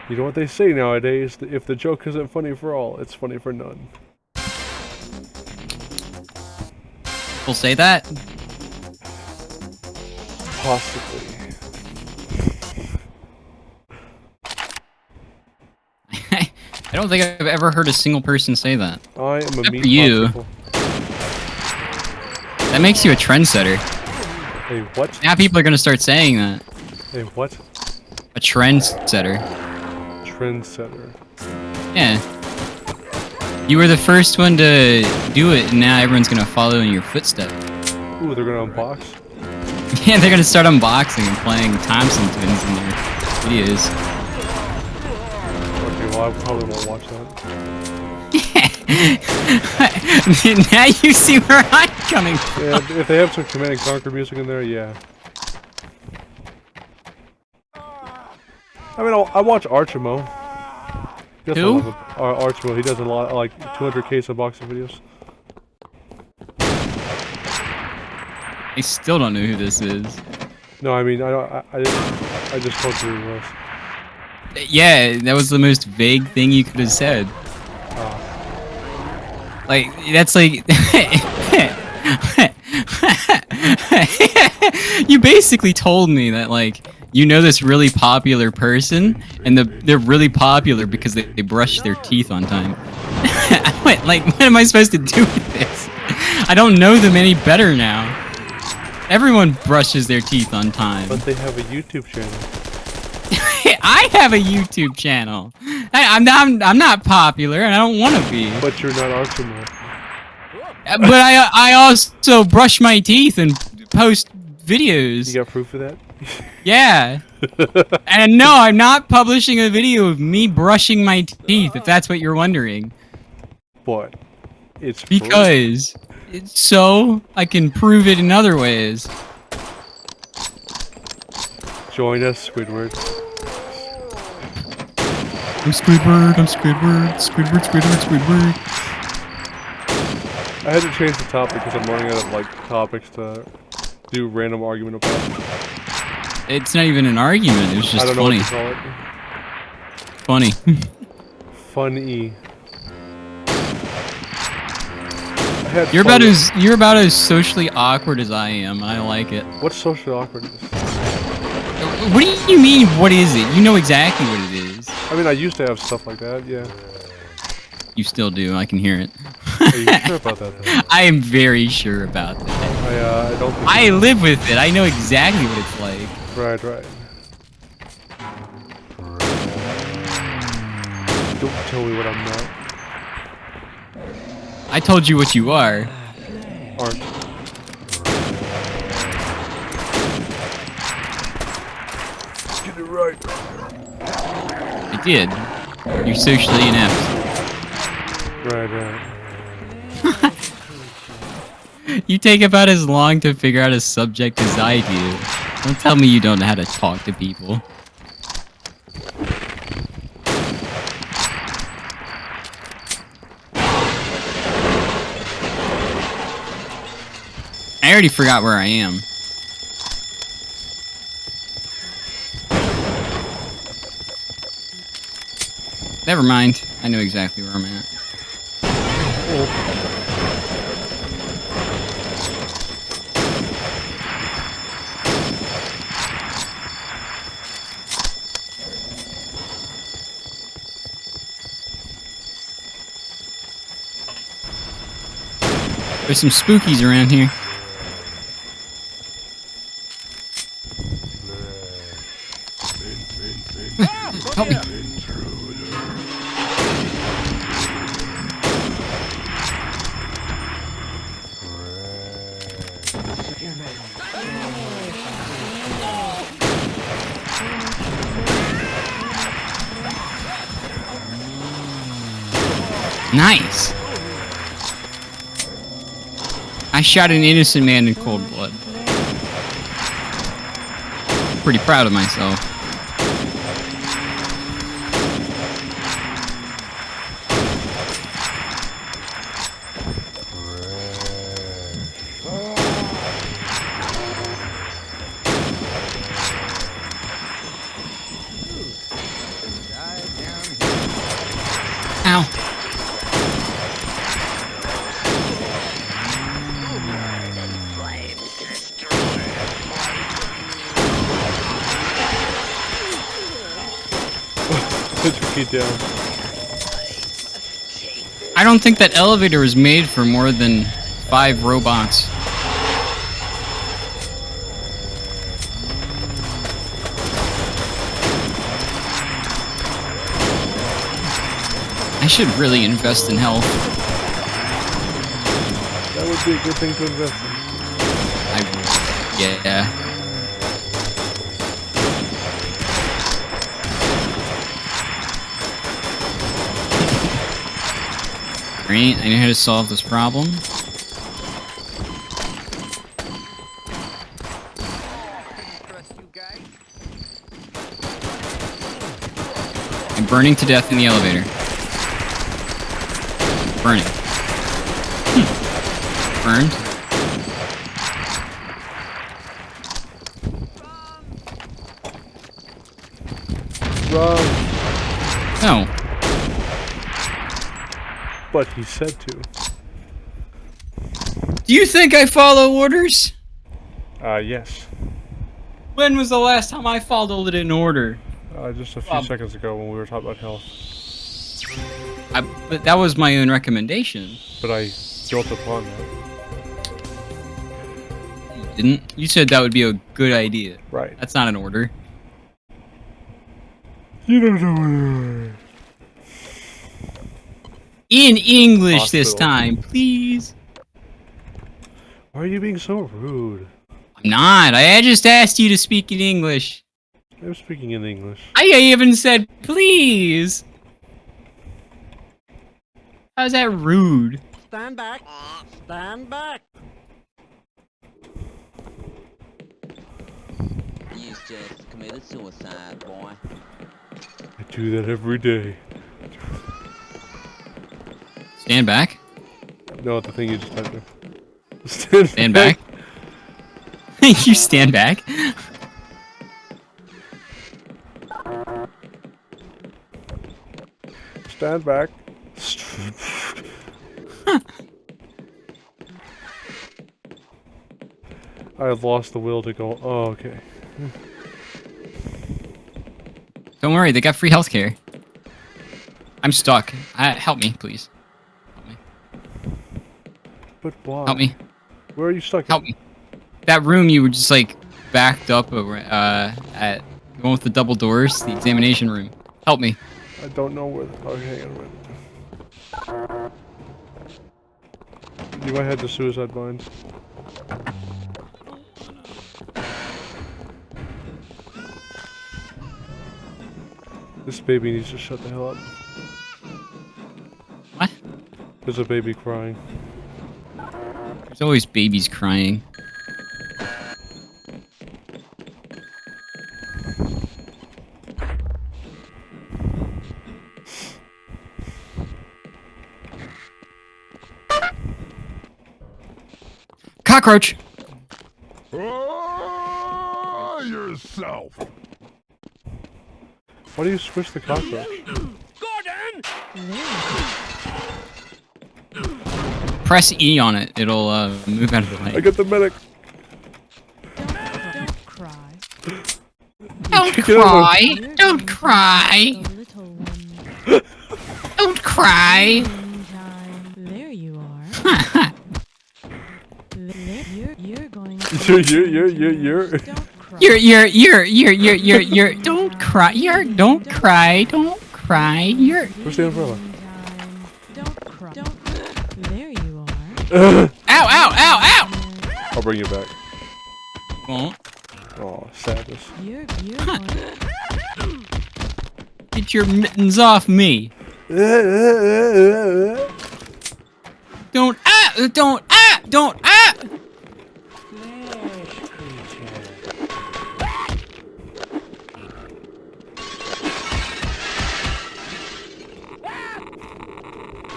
You know what they say nowadays? If the joke isn't funny for all, it's funny for none. People say that? Possibly. I don't think I've ever heard a single person say that. I am a Except meat for you. popsicle. That makes you a trendsetter. Hey, what? Now people are gonna start saying that. Hey, what? A trendsetter. Trendsetter. Yeah. You were the first one to do it, and now everyone's gonna follow in your footsteps. Ooh, they're gonna unbox. Yeah, they're gonna start unboxing and playing Thompson Twins in their videos. Okay, well, I probably won't watch that. Now you see where I'm coming from. Yeah, if they have some Command & Conquer music in there, yeah. I mean, I watch Archimo. Who? Archimo. He does a lot, like 200K unboxing videos. I still don't know who this is. No, I mean, I just told you who it was. Yeah, that was the most vague thing you could have said. Like, that's like... You basically told me that, like, you know this really popular person, and they're really popular because they brush their teeth on time. What am I supposed to do with this? I don't know them any better now. Everyone brushes their teeth on time. But they have a YouTube channel. I have a YouTube channel. I'm not popular, and I don't want to be. But you're not Archimo. But I also brush my teeth and post videos. You got proof of that? Yeah. And no, I'm not publishing a video of me brushing my teeth, if that's what you're wondering. But it's free. Because so I can prove it in other ways. Join us, Squidward. I'm Squidward, Squidward. I had to change the topic because I'm running out of like topics to do random argument about. It's not even an argument, it was just I don't know funny. what to call it. Funny. Funny. You're about as socially awkward as I am, and I like it. What's social awkwardness? What do you mean, what is it? You know exactly what it is. I mean, I used to have stuff like that, yeah. You still do, I can hear it. Are you sure about that, though? I am very sure about that. I don't think I live with it, I know exactly what it's like. Right. Don't tell me what I'm not. I told you what you are. Aren't. Get it right. I did. You're socially inept. Right. You take about as long to figure out a subject as I do. Don't tell me you don't know how to talk to people. I already forgot where I am. Never mind. I know exactly where I'm at. There's some spookies around here. Help me. Nice. I shot an innocent man in cold blood. Pretty proud of myself. Ow. Put your feet down. I don't think that elevator was made for more than 5 robots. I should really invest in health. That would be a good thing to invest in. Yeah. Great, I know how to solve this problem. I'm burning to death in the elevator. Burning. Burned. Wrong. No. But he said to. Do you think I follow orders? Yes. When was the last time I followed it in order? Just a few seconds ago when we were talking about health. But that was my own recommendation. But I built upon that. You didn't? You said that would be a good idea. Right. That's not an order. You don't know what. In English this Hospital. time, please. Why are you being so rude? I'm not. I just asked you to speak in English. I'm speaking in English. I even said please. How's that rude? Stand back. Stand back. You just committed suicide, boy. I do that every day. Stand back. No, the thing you just typed in. Stand back. You stand back. Stand back. I have lost the will to go. Oh, okay. Don't worry, they got free healthcare. I'm stuck. Help me, please. Help me. But why? Help me. Where are you stuck? Help me. That room you were just like backed up over, at the one with the double doors, the examination room. Help me. I don't know where. Oh, hang on a minute. You might have the suicide bind. This baby needs to shut the hell up. What? There's a baby crying. There's always babies crying. Cockroach! Oh, yourself. Why do you squish the cockroach? Gordon! Press E on it. It'll move out of the way. I got the medic. Don't cry. Don't Get over cry! Don't cry! The little one. Don't cry! Meantime, there you are. You're going to... You're. Don't cry. You're, don't cry, don't cry, don't cry, Where's the umbrella? Meantime, don't cry. Don't... There you are. Ow, ow, ow, ow! I'll bring you back. Won't. Oh, sadness. You're going... Get your mittens off me. Don't don't don't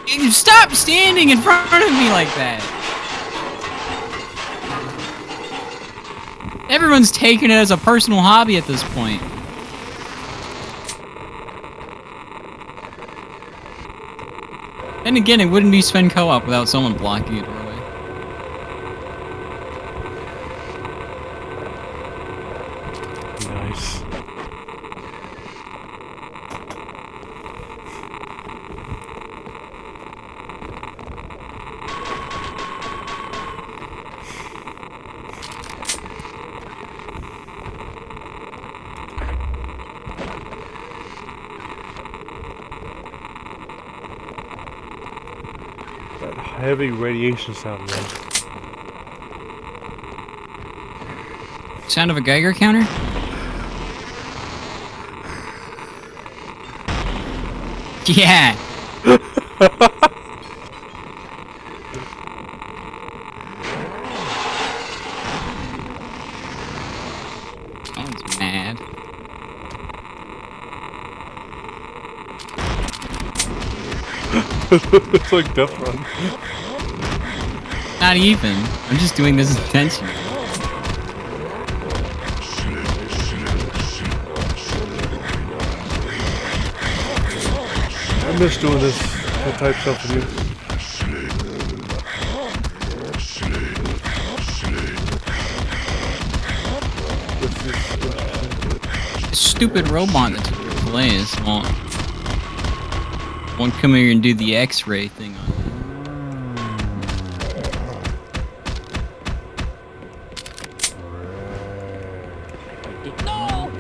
You stop standing in front of me like that. Everyone's taking it as a personal hobby at this point. And again, it wouldn't be Sven Co-op without someone blocking it away. Nice. That heavy radiation sound, man. Sound of a Geiger counter? Yeah. Someone's mad. It's like Death Run. Not even. I'm just doing this intentionally. I miss doing that type stuff with you. This stupid robot that took your place won't come here and do the X-ray thing on it. No!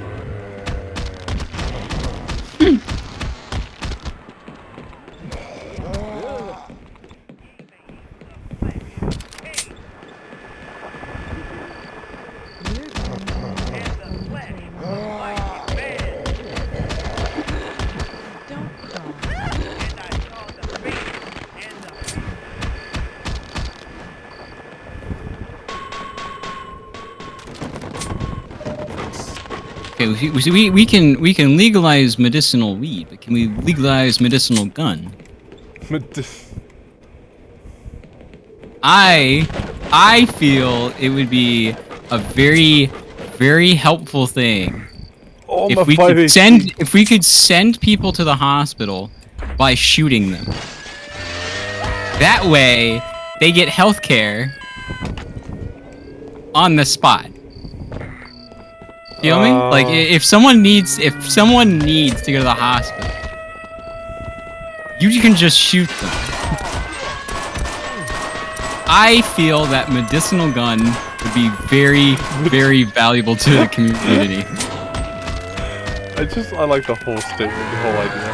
Okay, we can legalize medicinal weed, but can we legalize medicinal gun? I feel it would be a very helpful thing if we could send people to the hospital by shooting them. That way, they get health care on the spot. Feel me? Like if someone needs to go to the hospital, you can just shoot them. I feel that medicinal gun would be very valuable to the community. I like the whole statement, the whole idea.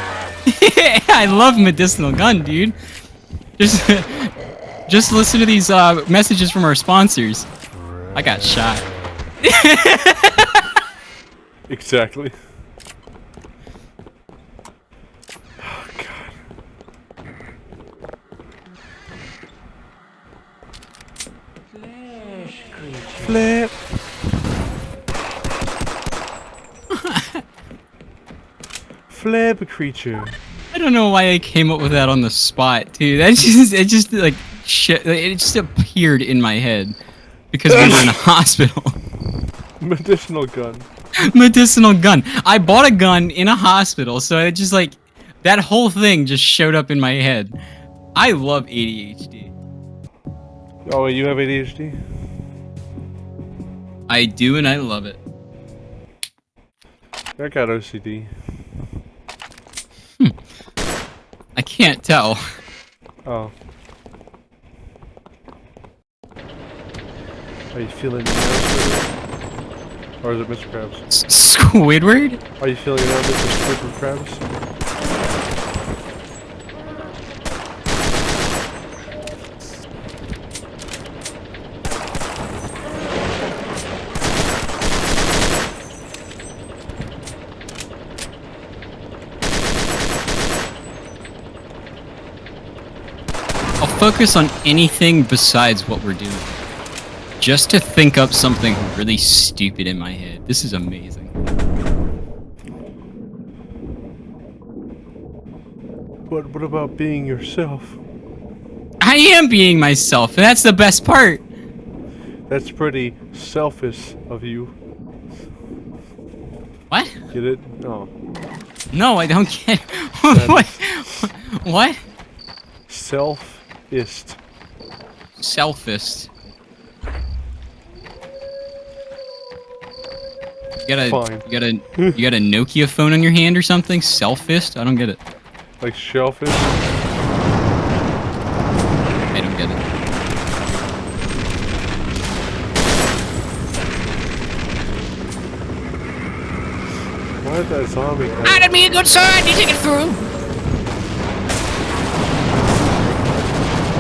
I love medicinal gun, dude. Just listen to these messages from our sponsors. I got shot. Exactly. Oh, God. Flip. Flip creature. I don't know why I came up with that on the spot, too. It just like shit. It just appeared in my head because we were in a hospital. Medicinal gun. Medicinal gun. I bought a gun in a hospital, so it just like that whole thing just showed up in my head. I love ADHD. Oh, you have ADHD? I do, and I love it. I got OCD. I can't tell. Oh. Are you feeling nervous? Or is it Mr. Krabs? Squidward? Are you feeling nervous, Mr. Krabs? focus on anything besides what we're doing. Just to think up something really stupid in my head. This is amazing. But what about being yourself? I am being myself, and that's the best part. That's pretty selfish of you. What? Get it? Oh. No, I don't get what? What? Selfist. Selfist. Fine. You got a Nokia phone on your hand or something? Selfist? I don't get it. Like shellfish? I don't get it. Why did that zombie come? Handed me a good sword. You take it through.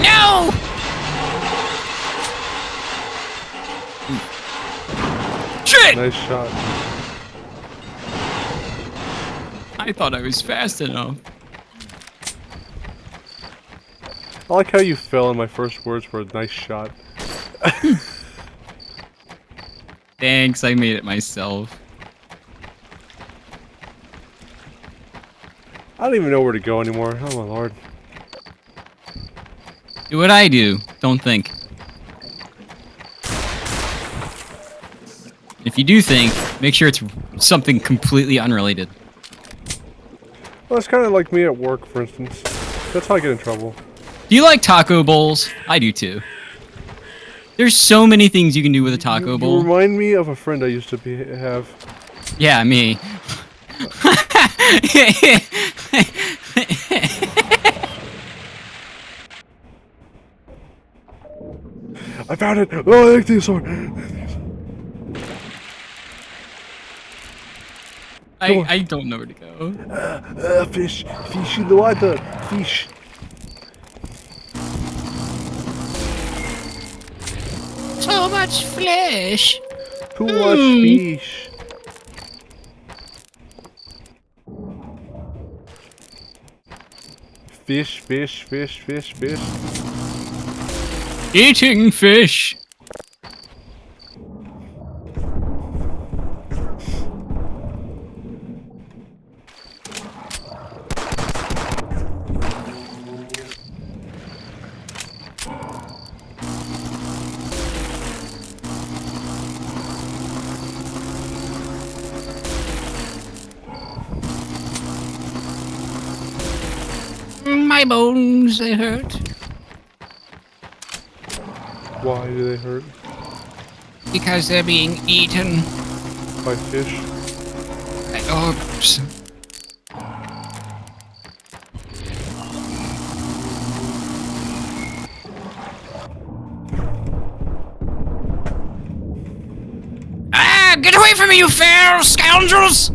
No! Shit! Nice shot. I thought I was fast enough. I like how you fell and my first words were a nice shot. Thanks, I made it myself. I don't even know where to go anymore. Oh my lord. Do what I do. Don't think. If you do think, make sure it's something completely unrelated. Well, it's kind of like me at work, for instance. That's how I get in trouble. Do you like taco bowls? I do too. There's so many things you can do with a taco You bowl. remind me of a friend I used to have. Yeah, me. I found it! Oh, I like this sword! I don't know where to go. Fish! Fish in the water! Fish! So much flesh. Too much fish! Fish, fish, fish, fish, fish. Eating fish. My bones, they hurt. Why do they hurt? Because they're being eaten By fish? by orbs. Ah! Get away from me, you fair scoundrels!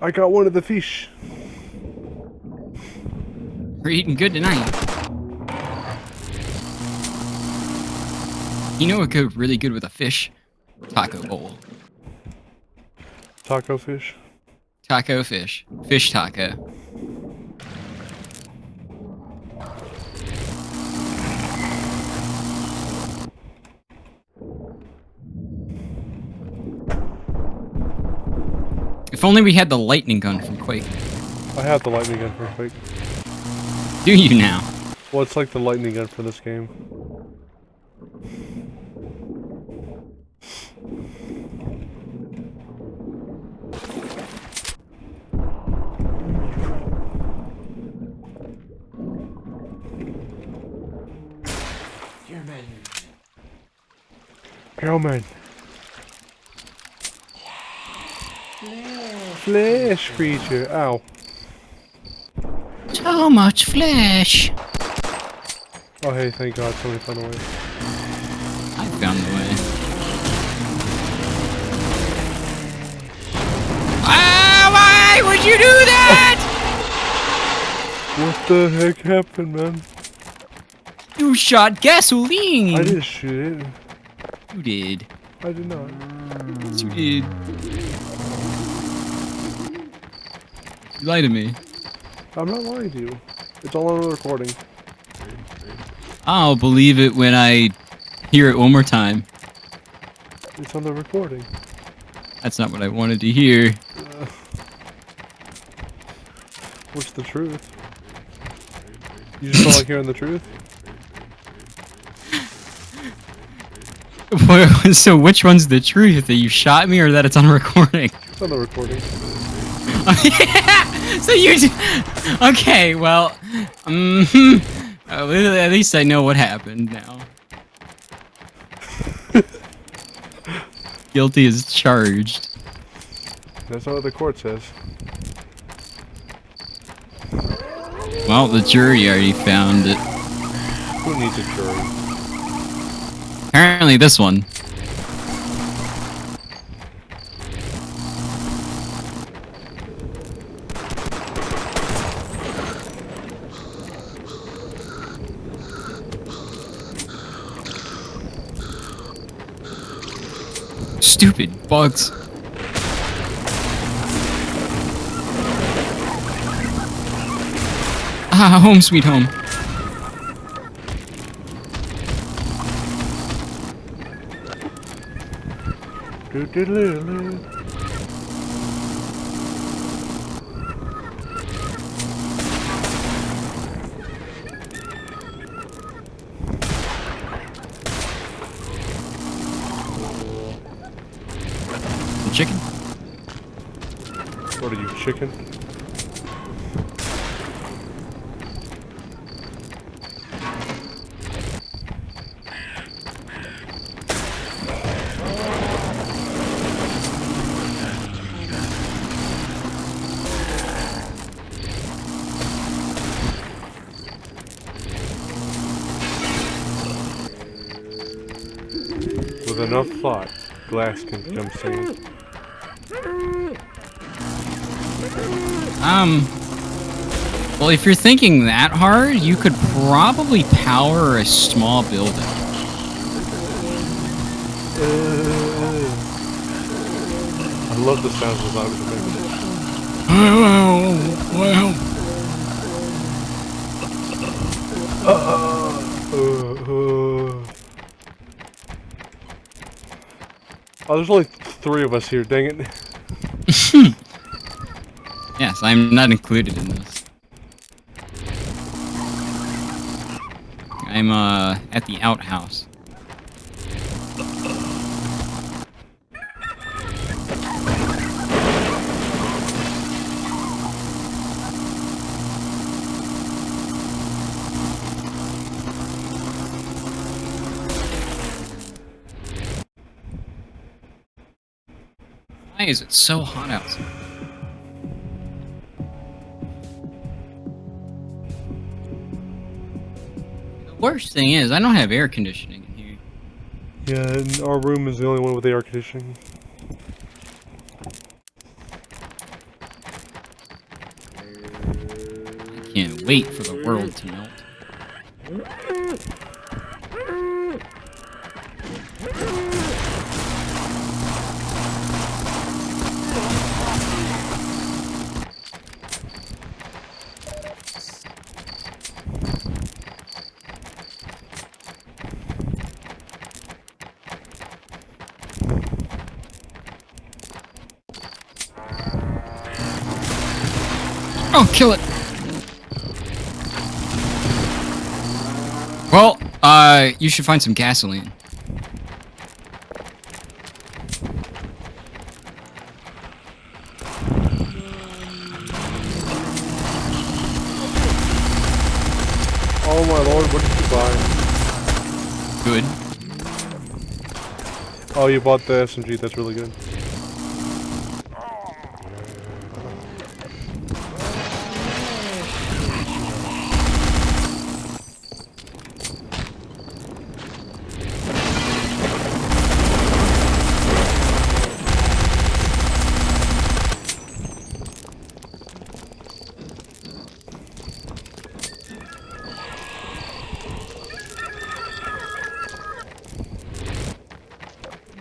I got one of the fish. We're eating good tonight. You know what would go really good with a fish? Taco bowl. Taco fish? Taco fish. Fish taco. If only we had the lightning gun from Quake. I have the lightning gun for Quake. Do you now? Well, it's like the lightning gun for this game. Hellman. Flesh creature. Ow. So much flesh. Oh hey, thank God somebody found a way. I found the way. Ah! Why would you do that? What the heck happened, man? You shot gasoline! I didn't shoot it. You did. I did not. Yes, you did. You lied to me. I'm not lying to you. It's all on the recording. I'll believe it when I hear it one more time. It's on the recording. That's not what I wanted to hear. What's the truth? You just don't like hearing the truth? So which one's the truth? That you shot me or that it's on recording? It's on the recording. Yeah! So you... Okay, well... at least I know what happened now. Guilty as charged. That's not what the court says. Well, the jury already found it. Who needs a jury? Apparently this one. Stupid bugs. Ah, home sweet home. Do-do-do-do. Chicken? What are you, chicken? With enough thought, glass can become sand. Well, if you're thinking that hard, you could probably power a small building. I love the sounds of zombies making it. Oh, there's only 3 of us here, dang it. Yes, I'm not included in this. I'm, at the outhouse. Why is it so hot outside? The worst thing is, I don't have air conditioning in here. Yeah, and our room is the only one with the air conditioning. I can't wait for the world to melt. Oh, kill it! Well, you should find some gasoline. Oh my lord, what did you buy? Good. Oh, you bought the SMG, that's really good.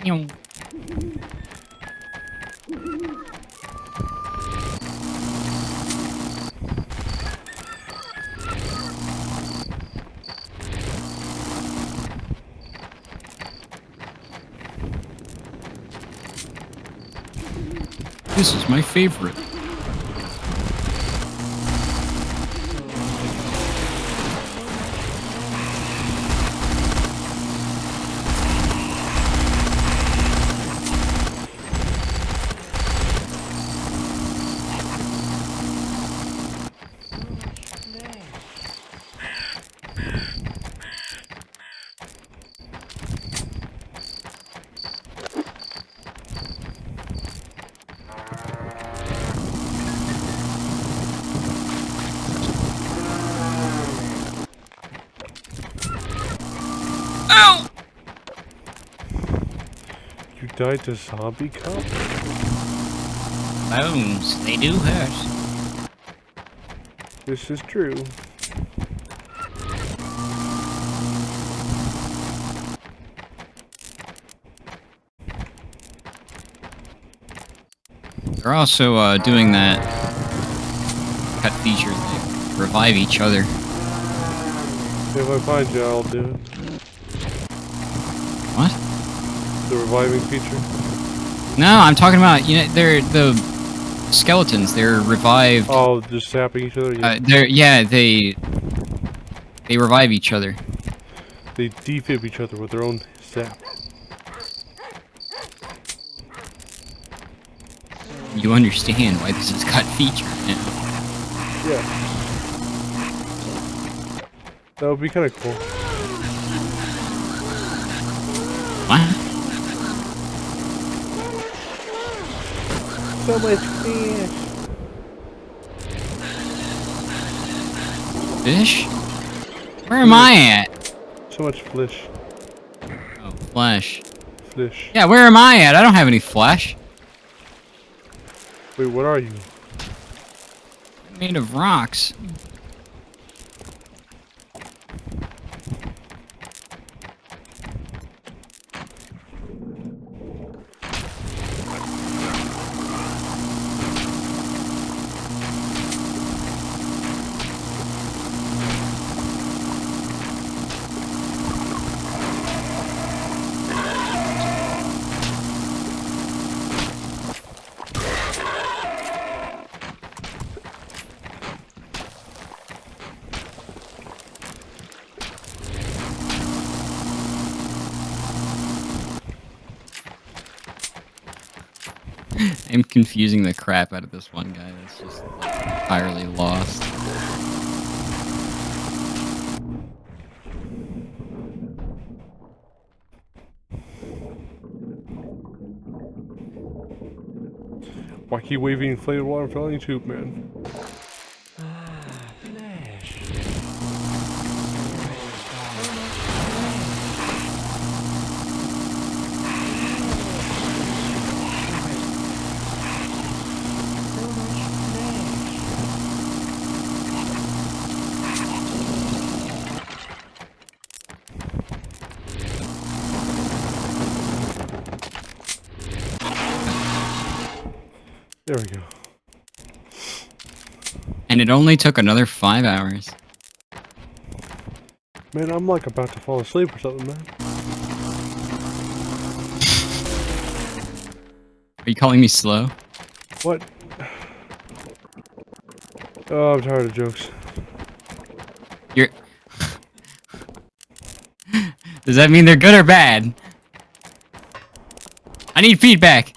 Meow. This is my favorite. Ow! You died to zombie cop? Bones, they do hurt. This is true. They're also doing that cut feature thing. Revive each other. If I find you, I'll do it. What? The reviving feature. No, I'm talking about, you know, they're the skeletons. They're revived. Oh, just sapping each other? Yeah. They revive each other. They defib each other with their own sap. You understand why this is cut feature now. Yeah. That would be kind of cool. What? So much fish. Fish? Where am I at? So much flesh. Oh, flesh. Flesh. Yeah, where am I at? I don't have any flesh. Wait, what are you? I'm made of rocks. I'm confusing the crap out of this one guy that's just like, entirely lost. Wacky waving inflated watermelon tube, man. There we go. And it only took another 5 hours. Man, I'm like about to fall asleep or something, man. Are you calling me slow? What? Oh, I'm tired of jokes. You're... Does that mean they're good or bad? I need feedback.